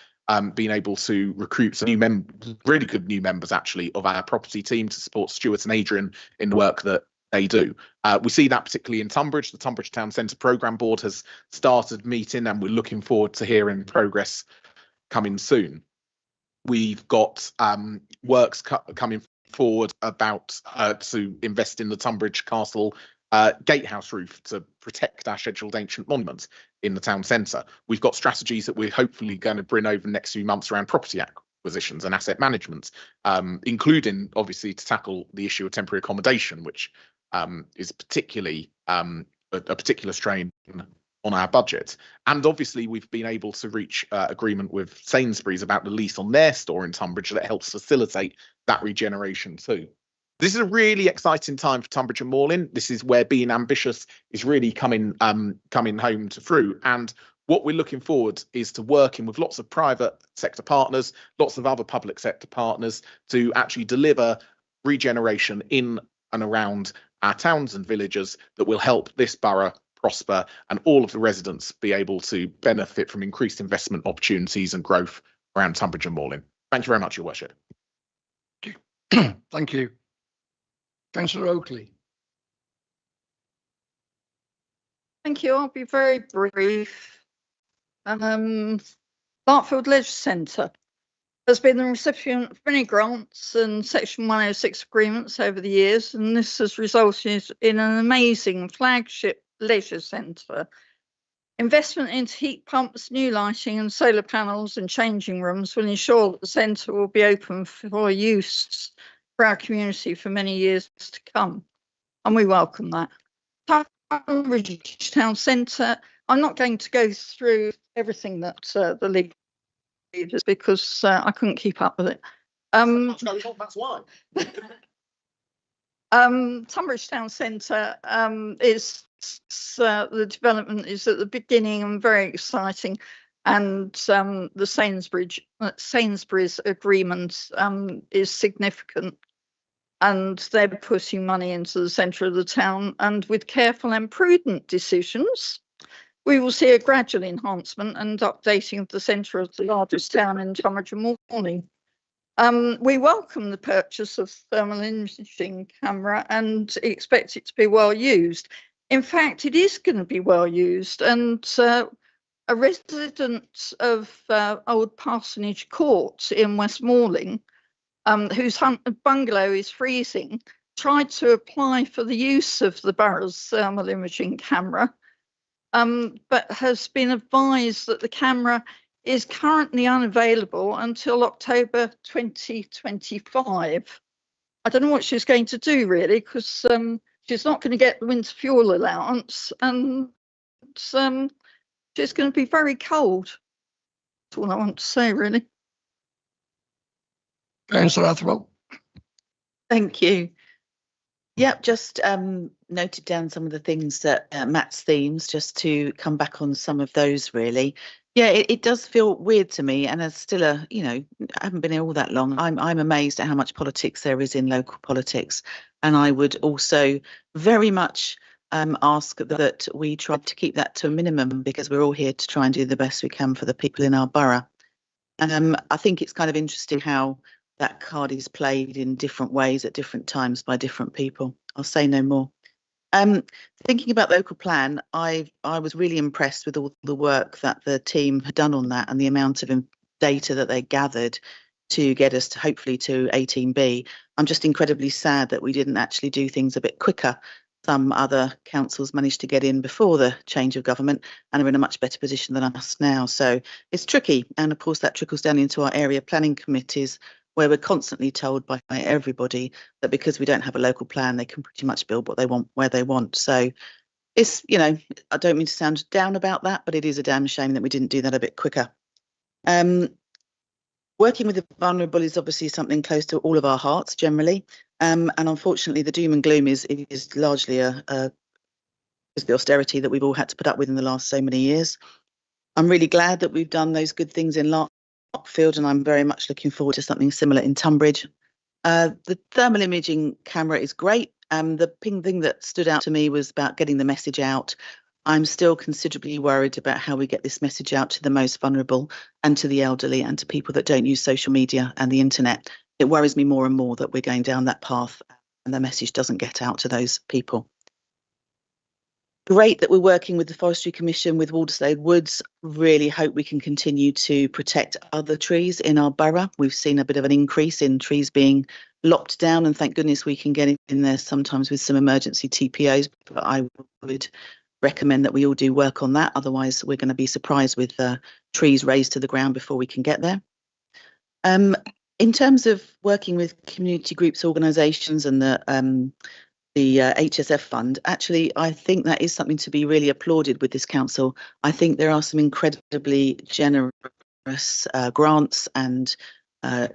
been able to recruit some new really good new members actually of our property team to support Stuart and Adrian in the work that they do. We see that particularly in Tunbridge. The Tunbridge Town Centre Programme Board has started meeting, and we're looking forward to hearing progress coming soon. We've got works coming forward about to invest in the Tunbridge Castle gatehouse roof to protect our scheduled ancient monuments in the town centre. We've got strategies that we're hopefully going to bring over the next few months around property acquisitions and asset management, including obviously to tackle the issue of temporary accommodation, which is particularly a particular strain on our budget. And obviously we've been able to reach agreement with Sainsbury's about the lease on their store in Tunbridge that helps facilitate that regeneration too. This is a really exciting time for Tunbridge and Morlin. This is where being ambitious is really coming home to fruit. And what we're looking forward is to working with lots of private sector partners, lots of other public sector partners to actually deliver regeneration in and around our towns and villages that will help this borough prosper and all of the residents be able to benefit from increased investment opportunities and growth around Tunbridge and Morlin. Thank you very much, Your Worship. Thank you. Councillor Oakley. Thank you. I'll be very brief. Dartfield Leisure Centre has been the recipient of many grants and Section 106 agreements over the years, and this has resulted in an amazing flagship leisure centre. Investment into heat pumps, new lighting and solar panels and changing rooms will ensure that the centre will be open for use for our community for many years to come, and we welcome that. Tunbridge Town Centre, I'm not going to go through everything that the leaders, because I couldn't keep up with it. That's why. Tunbridge Town Centre is the development is at the beginning and very exciting, and the Sainsbury's agreement is significant, and they're putting money into the centre of the town, and with careful and prudent decisions we will see a gradual enhancement and updating of the centre of the largest town in Tunbridge and Morlin. We welcome the purchase of thermal imaging camera and expect it to be well used. In fact, it is going to be well used, and a resident of Old Parsonage Court in Westmoreland, whose bungalow is freezing, tried to apply for the use of the borough's thermal imaging camera, but has been advised that the camera is currently unavailable until October 2025. I don't know what she's going to do really, because she's not going to get the winter fuel allowance, and she's going to be very cold. That's all I want to say really. Councillor Atherwell. Thank you. Yep, just noted down some of the things that Matt's themes, just to come back on some of those really. Yeah, it does feel weird to me, and as still I haven't been here all that long. I'm amazed at how much politics there is in local politics, and I would also very much ask that we try to keep that to a minimum, because we're all here to try and do the best we can for the people in our borough. I think it's kind of interesting how that card is played in different ways at different times by different people. I'll say no more. Thinking about local plan, I was really impressed with all the work that the team had done on that and the amount of data that they gathered to get us to hopefully to 18B. I'm just incredibly sad that we didn't actually do things a bit quicker. Some other councils managed to get in before the change of government and are in a much better position than us now. So it's tricky. And of course, that trickles down into our area planning committees, where we're constantly told by everybody that because we don't have a local plan, they can pretty much build what they want where they want. So it's, you know, I don't mean to sound down about that, but it is a damn shame that we didn't do that a bit quicker. Working with the vulnerable is obviously something close to all of our hearts generally. And unfortunately, the doom and gloom is largely is the austerity that we've all had to put up with in the last so many years. I'm really glad that we've done those good things in Larkfield, and I'm very much looking forward to something similar in Tunbridge. The thermal imaging camera is great. The thing that stood out to me was about getting the message out. I'm still considerably worried about how we get this message out to the most vulnerable and to the elderly and to people that don't use social media and the internet. It worries me more and more that we're going down that path and the message doesn't get out to those people. Great that we're working with the Forestry Commission with Walderslade Woods. Really hope we can continue to protect other trees in our borough. We've seen a bit of an increase in trees being lopped down, and thank goodness we can get in there sometimes with some emergency TPOs. But I would recommend that we all do work on that. Otherwise, we're going to be surprised with trees raised to the ground before we can get there. In terms of working with community groups, organisations and the HSF fund, actually, I think that is something to be really applauded with this council. I think there are some incredibly generous grants and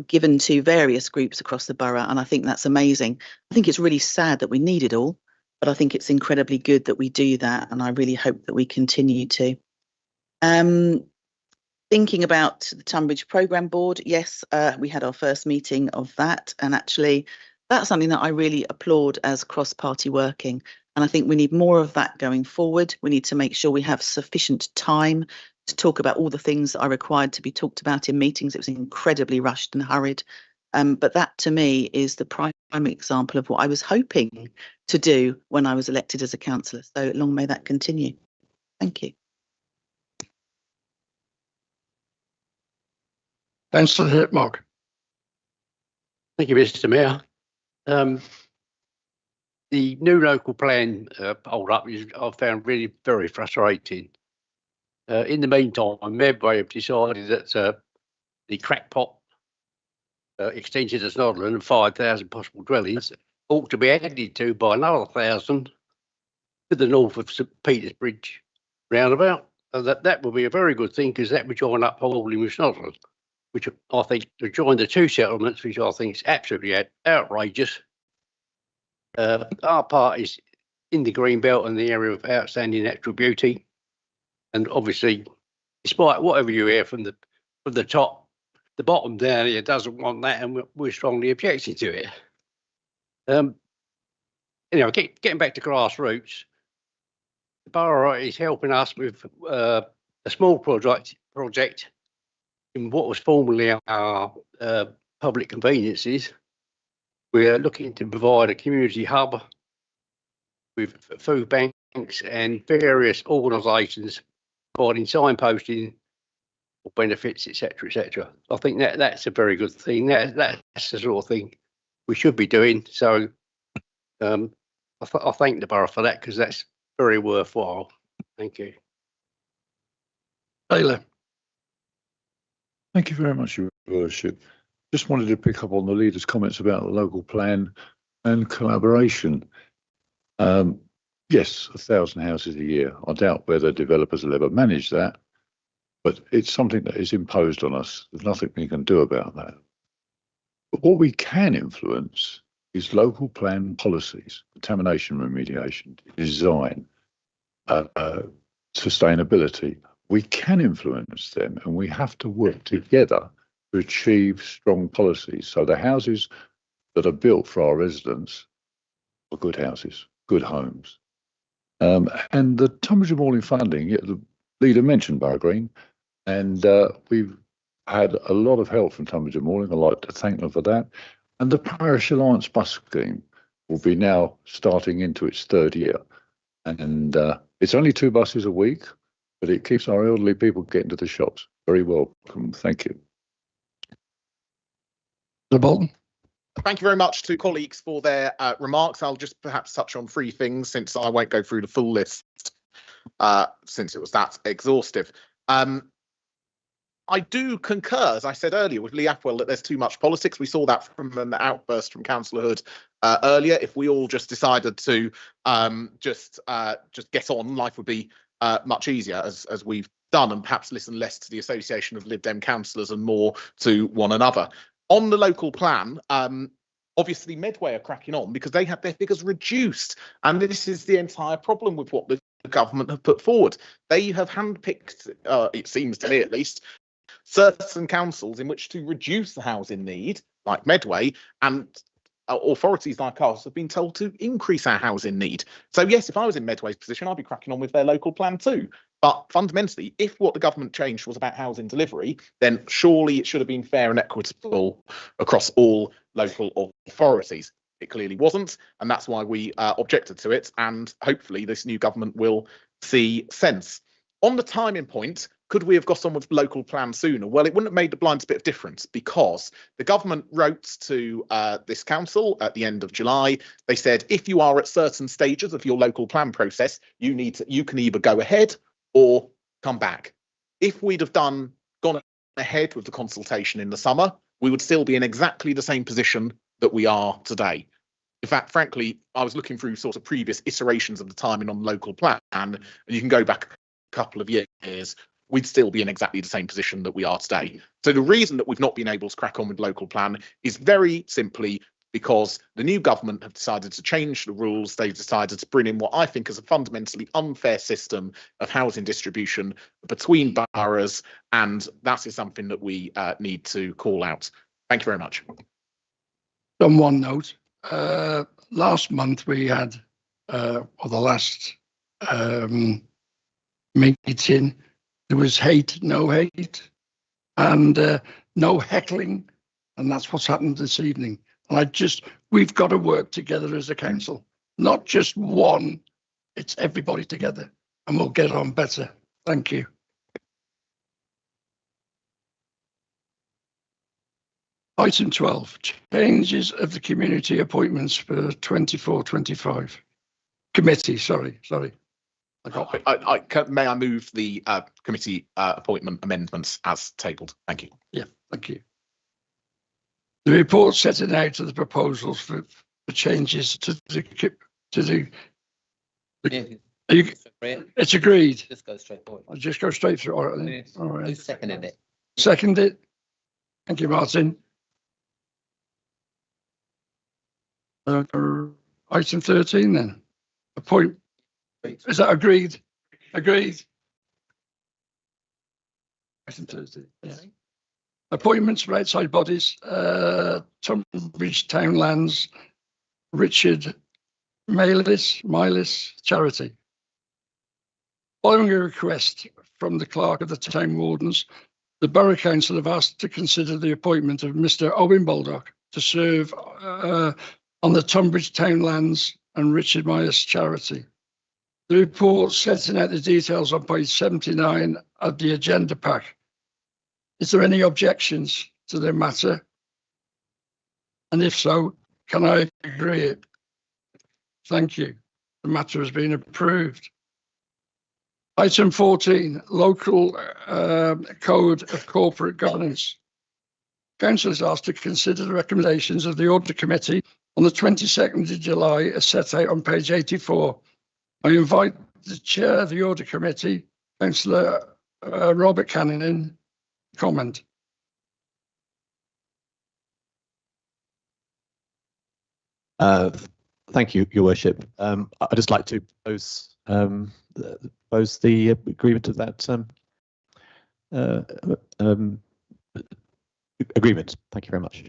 given to various groups across the borough, and I think that's amazing. I think it's really sad that we need it all, but I think it's incredibly good that we do that, and I really hope that we continue to. Thinking about the Tunbridge Programme Board, yes, we had our first meeting of that, and actually that's something that I really applaud as cross-party working. And I think we need more of that going forward. We need to make sure we have sufficient time to talk about all the things that are required to be talked about in meetings. It was incredibly rushed and hurried. But that to me is the prime example of what I was hoping to do when I was elected as a councillor. So long may that continue. Thank you. Councillor Hipmark. Thank you, Mr. Mayor. The new local plan hold up is I found really very frustrating. In the meantime, Medway have decided that the crackpot extension to Snodland and 5,000 possible dwellings ought to be added to by another 1,000 to the north of St Peter's Bridge roundabout. That would be a very good thing because that would join up Holding with Snodland, which I think to join the two settlements, which I think is absolutely outrageous. Our part is in the green belt and the area of outstanding natural beauty, and obviously, despite whatever you hear from the top, the bottom down here doesn't want that, and we're strongly objecting to it. Getting back to grassroots, the borough is helping us with a small project in what was formerly our public conveniences. We're looking to provide a community hub with food banks and various organisations providing signposting or benefits, etc., etc. I think that's a very good thing. That's the sort of thing we should be doing. So I thank the borough for that because that's very worthwhile. Thank you. Taylor. Thank you very much, Your Worship. Just wanted to pick up on the leader's comments about the local plan and collaboration. Yes, 1,000 houses a year. I doubt whether developers will ever manage that, but it's something that is imposed on us. There's nothing we can do about that. But what we can influence is local plan policies, contamination remediation, design, sustainability. We can influence them, and we have to work together to achieve strong policies. So the houses that are built for our residents are good houses, good homes. And the Tunbridge and Morling funding, the leader mentioned Borough Green, and we've had a lot of help from Tunbridge and Morling. I'd like to thank them for that. And the Parish Alliance bus scheme will be now starting into its third year. And it's only 2 buses a week, but it keeps our elderly people getting to the shops. Very welcome. Thank you. Bolton. Thank you very much to colleagues for their remarks. I'll just perhaps touch on 3 things since I won't go through the full list since it was that exhaustive. I do concur, as I said earlier, with Lee Apwell that there's too much politics. We saw that from an outburst from Councillor Hood earlier. If we all just decided to just get on, life would be much easier, as we've done, and perhaps listen less to the Association of Lib Dem Councillors and more to one another. On the local plan, obviously Medway are cracking on because they have their figures reduced, and this is the entire problem with what the government have put forward. They have handpicked, it seems to me at least, certain councils in which to reduce the housing need, like Medway, and authorities like us have been told to increase our housing need. So yes, if I was in Medway's position, I'd be cracking on with their local plan too. But fundamentally, if what the government changed was about housing delivery, then surely it should have been fair and equitable across all local authorities. It clearly wasn't, and that's why we objected to it, and hopefully this new government will see sense. On the timing point, could we have got on with local plan sooner? Well, it wouldn't have made the blindest bit of difference, because the government wrote to this council at the end of July. They said, if you are at certain stages of your local plan process, you can either go ahead or come back. If we'd have gone ahead with the consultation in the summer, we would still be in exactly the same position that we are today. In fact, frankly, I was looking through sort of previous iterations of the timing on local plan, and you can go back a couple of years, we'd still be in exactly the same position that we are today. So the reason that we've not been able to crack on with local plan is very simply because the new government have decided to change the rules. They've decided to bring in what I think is a fundamentally unfair system of housing distribution between boroughs, and that is something that we need to call out. Thank you very much. On one note, last month we had, or the last meeting, there was hate, no hate, and no heckling, and that's what's happened this evening. And we've got to work together as a council, not just one, it's everybody together, and we'll get on better. Thank you. Item 12, changes of the community appointments for 24-25. Committee, sorry. May I move the committee appointment amendments as tabled? Thank you. Yeah, thank you. The report setting out the proposals for changes to the. It's agreed. Just go straight forward. I'll just go straight through. All right. All right. Who seconded it? Seconded. Thank you, Martin. Item 13 then. Is that agreed? Agreed. Item 13. Yeah. Appointments for outside bodies. Tunbridge Townlands, Richard Miles Charity. Following a request from the clerk of the town wardens, the Borough Council have asked to consider the appointment of Mr. Owen Baldock to serve on the Tunbridge Townlands and Richard Miles Charity. The report setting out the details on page 79 of the agenda pack. Is there any objections to the matter? And if so, can I agree it? Thank you. The matter has been approved. Item 14, local code of corporate governance. Council is asked to consider the recommendations of the Audit Committee on the 22nd of July as set out on page 84. I invite the Chair of the Audit Committee, Councillor Robert Cannon, comment. Thank you, Your Worship. I'd just like to pose the agreement of that agreement. Thank you very much.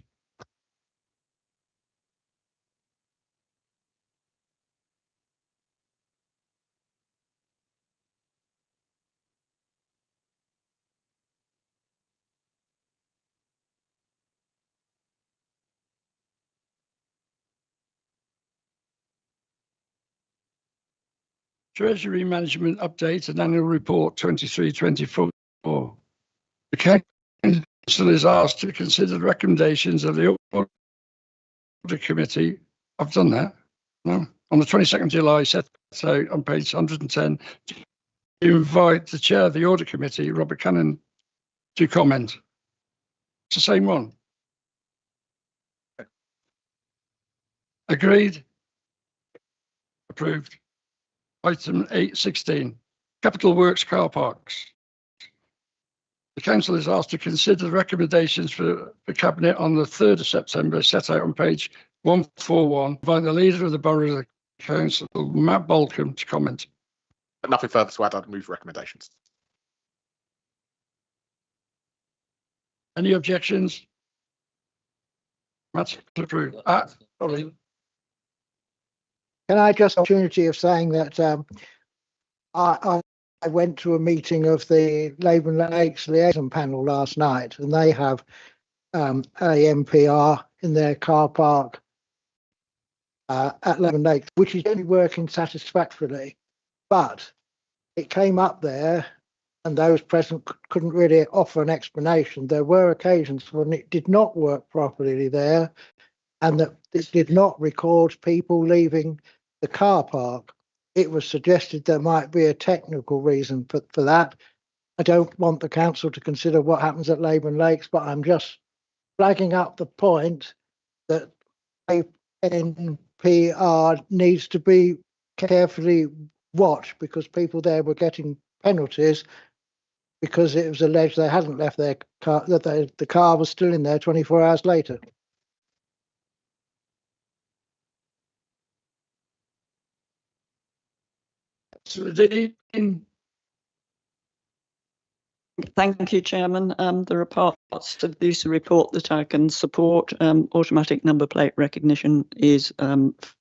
Treasury Management Update and Annual Report 23-24. The Council is asked to consider the recommendations of the Audit Committee. I've done that. No. On the 22nd of July, set out on page 110, to invite the Chair of the Audit Committee, Robert Cannon, to comment? It's the same one. Agreed? Approved. Item 8.16, Capital Works car parks. The council is asked to consider the recommendations for Cabinet on the 3rd of September set out on page 141 by the leader of the Borough of the Council, Matt Bolcombe, to comment. But nothing further to add, I'd move recommendations. Any objections? Matt, approved. Sorry. Can I just opportunity of saying that I went to a meeting of the Labour Lakes liaison panel last night, and they have a MPR in their car park at Labour Lakes, which is only working satisfactorily. But it came up there, and those present couldn't really offer an explanation. There were occasions when it did not work properly there, and that it did not record people leaving the car park. It was suggested there might be a technical reason for that. I don't want the council to consider what happens at Labour Lakes, but I'm just flagging up the point that NPR needs to be carefully watched, because people there were getting penalties because it was alleged they hadn't left their car, that the car was still in there 24 hours later. Thank you, Chairman. There are parts of this report that I can support. Automatic number plate recognition is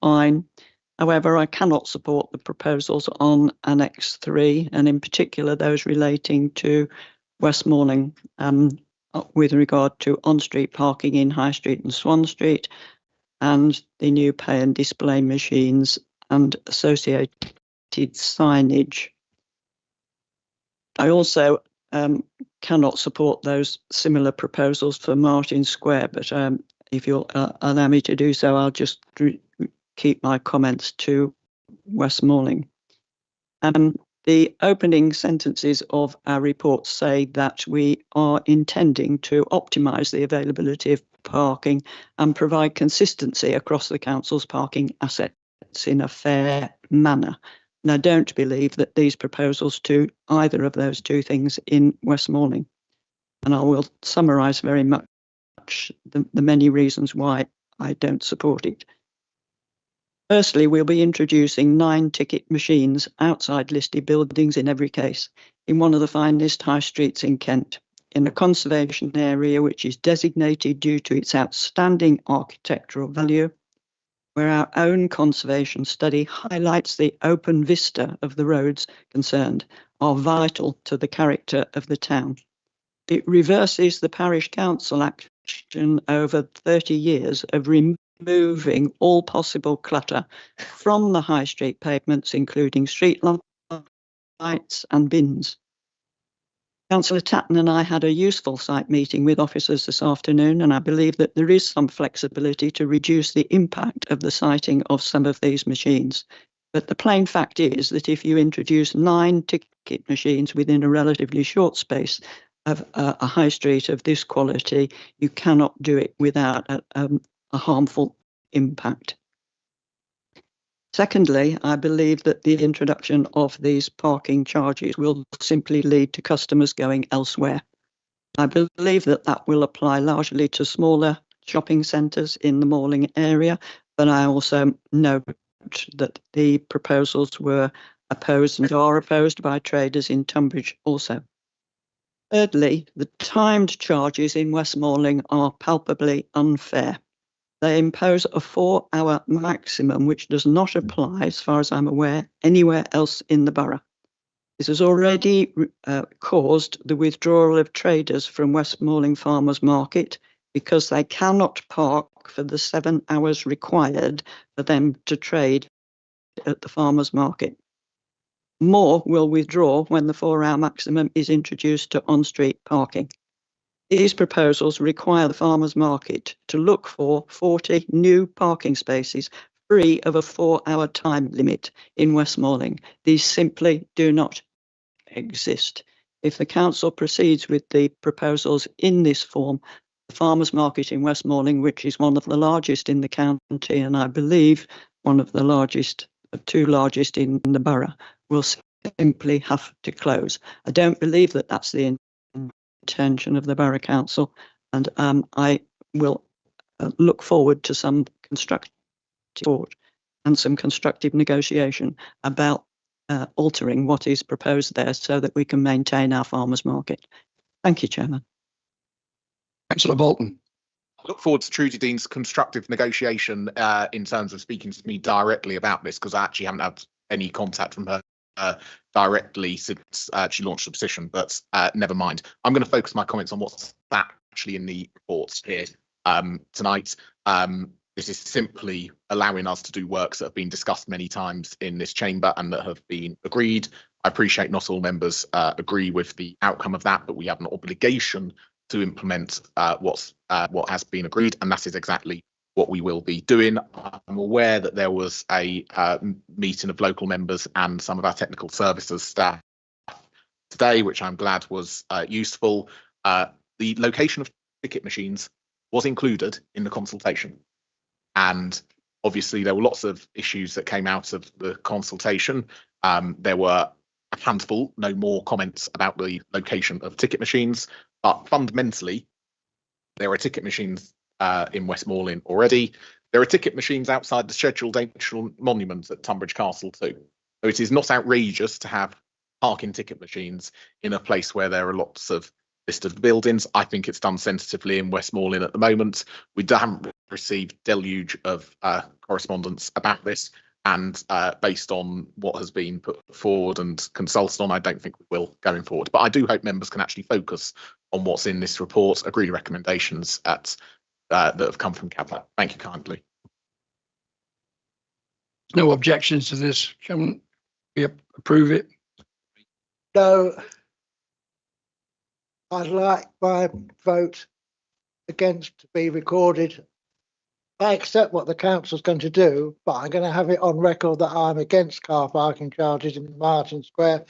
fine. However, I cannot support the proposals on Annex 3, and in particular those relating to Westmoreland with regard to on-street parking in High Street and Swan Street, and the new pay and display machines and associated signage. I also cannot support those similar proposals for Martin Square, but if you'll allow me to do so, I'll just keep my comments to Westmoreland. The opening sentences of our report say that we are intending to optimise the availability of parking and provide consistency across the council's parking assets in a fair manner. And I don't believe that these proposals do either of those two things in Westmoreland. And I will summarise very much the many reasons why I don't support it. Firstly, we'll be introducing 9 ticket machines outside listed buildings in every case, in one of the finest high streets in Kent, in a conservation area which is designated due to its outstanding architectural value, where our own conservation study highlights the open vista of the roads concerned are vital to the character of the town. It reverses the parish council action over 30 years of removing all possible clutter from the high street pavements, including street lights and bins. Councillor Tatton and I had a useful site meeting with officers this afternoon, and I believe that there is some flexibility to reduce the impact of the sighting of some of these machines. But the plain fact is that if you introduce 9 ticket machines within a relatively short space of a high street of this quality, you cannot do it without a harmful impact. Secondly, I believe that the introduction of these parking charges will simply lead to customers going elsewhere. I believe that that will apply largely to smaller shopping centres in the Morling area, but I also note that the proposals were opposed and are opposed by traders in Tunbridge also. Thirdly, the timed charges in Westmoreland are palpably unfair. They impose a 4-hour maximum, which does not apply, as far as I'm aware, anywhere else in the borough. This has already caused the withdrawal of traders from Westmoreland Farmers Market because they cannot park for the 7 hours required for them to trade at the farmers market. More will withdraw when the 4-hour maximum is introduced to on-street parking. These proposals require the farmers market to look for 40 new parking spaces free of a 4-hour time limit in Westmoreland. These simply do not exist. if the council proceeds with the proposals in this form, the farmers market in West Malling, which is one of the largest in the county, and I believe one of the largest, two largest in the borough, will simply have to close. I don't believe that that's the intention of the borough council, and I will look forward to some constructive support and some constructive negotiation about altering what is proposed there so that we can maintain our farmers market. Thank you, Chairman. Councillor Bolton. I look forward to Trudy Dean's constructive negotiation in terms of speaking to me directly about this, because I actually haven't had any contact from her directly since she launched the petition, but never mind. I'm going to focus my comments on what's actually in the reports here tonight. This is simply allowing us to do works that have been discussed many times in this chamber and that have been agreed. I appreciate not all members agree with the outcome of that, but we have an obligation to implement what has been agreed, and that is exactly what we will be doing. I'm aware that there was a meeting of local members and some of our technical services staff today, which I'm glad was useful. The location of ticket machines was included in the consultation. And obviously there were lots of issues that came out of the consultation. There were a handful, no more comments about the location of ticket machines, but fundamentally there are ticket machines in West Malling already. There are ticket machines outside the scheduled ancient monuments at Tunbridge Castle too. So it is not outrageous to have parking ticket machines in a place where there are lots of listed buildings. I think it's done sensitively in West Malling at the moment. We haven't received deluge of correspondence about this, and based on what has been put forward and consulted on, I don't think we will going forward. But I do hope members can actually focus on what's in this report, agree recommendations that have come from Cabinet. Thank you kindly. No objections to this. Can we approve it? No. I'd like my vote against to be recorded. I accept what the council's going to do, but I'm going to have it on record that I'm against car parking charges in Martin Square,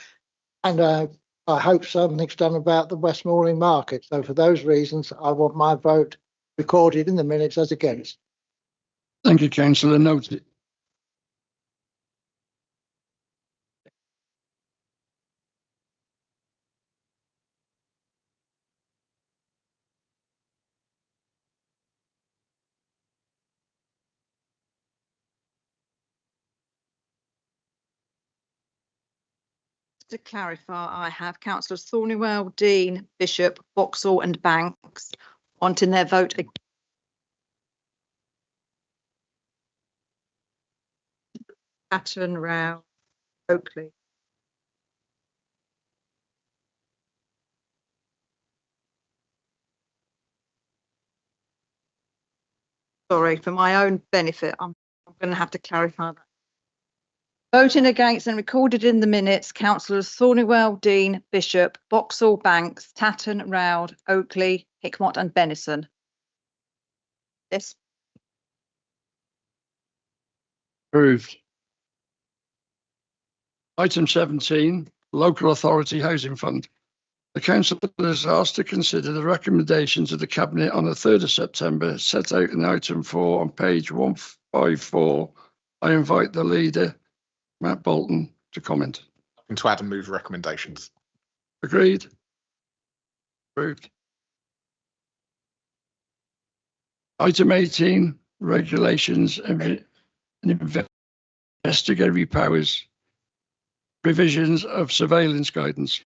and I hope something's done about the West Malling market. So for those reasons, I want my vote recorded in the minutes as against. Thank you, Councillor. Noted. To clarify, I have councillors Thornywell, Dean, Bishop, Vauxhall and Banks wanting their vote Pattern, Row, Oakley. Sorry, for my own benefit, I'm going to have to clarify that. Voting against and recorded in the minutes, councillors Thornywell, Dean, Bishop, Vauxhall, Banks, Tatton, Roud, Oakley, Hickmott and Benison. Yes. Approved. Item 17, Local Authority Housing Fund. The council is asked to consider the recommendations of the Cabinet on the 3rd of September set out in item 4 on page 154. I invite the leader, Matt Bolton, to comment. And to add and move recommendations. Agreed. Approved. Item 18, regulations and investigatory powers, provisions of surveillance guidance.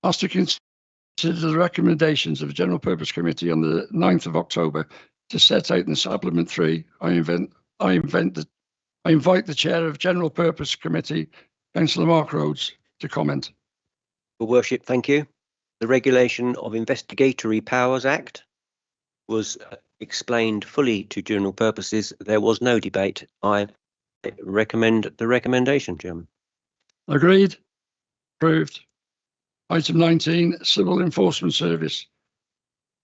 Asked to consider the recommendations of the General Purpose Committee on the 9th of October to set out in Supplement 3. I invite the Chair of General Purpose Committee, Councillor Mark Rhodes, to comment. Your Worship, thank you. The Regulation of Investigatory Powers Act was explained fully to general purposes. There was no debate. I recommend the recommendation, Chairman. Agreed. Approved. Item 19, Civil Enforcement Service.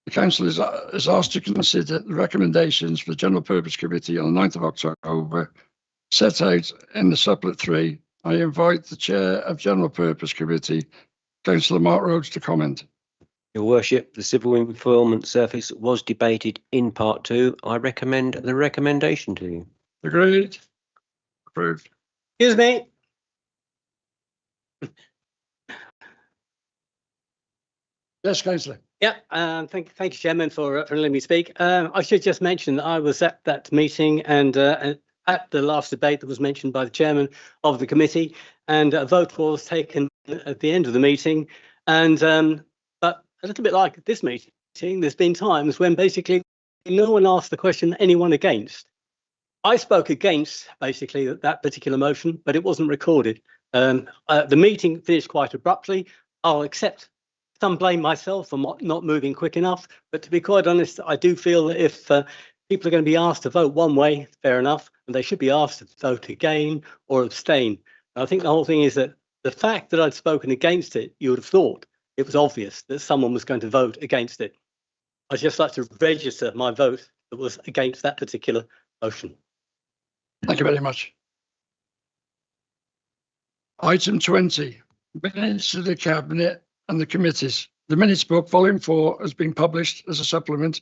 The Council is asked to consider the recommendations for the General Purpose Committee on the 9th of October set out in the Supplement 3. I invite the Chair of General Purpose Committee, Councillor Mark Rhodes to comment. Your Worship, the civil informant service was debated in part 2. I recommend the recommendation to you. Agreed. Approved. Excuse me. Yes, Councillor. Yeah, thank you, Chairman, for letting me speak. I should just mention that I was at that meeting and at the last debate that was mentioned by the Chairman of the committee, and a vote was taken at the end of the meeting. And but a little bit like this meeting, there's been times when basically no one asked the question anyone against. I spoke against basically that particular motion, but it wasn't recorded. The meeting finished quite abruptly. I'll accept some blame myself for not moving quick enough, but to be quite honest, I do feel that if people are going to be asked to vote one way, fair enough, and they should be asked to vote again or abstain. And I think the whole thing is that the fact that I'd spoken against it, you would have thought it was obvious that someone was going to vote against it. I'd just like to register my vote that was against that particular motion. Thank you very much. Item 20, minutes of the Cabinet and the committees. The minutes book, volume 4, has been published as a supplement.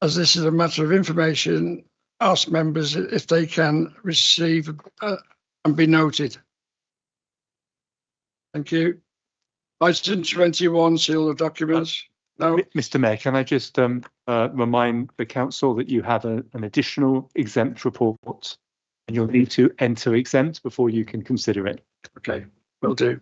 As this is a matter of information, ask members if they can receive and be noted. Thank you. Item 21, seal of documents. No. Mr. Mayor, can I just remind the council that you have an additional exempt report and you'll need to enter exempt before you can consider it. Okay, will do.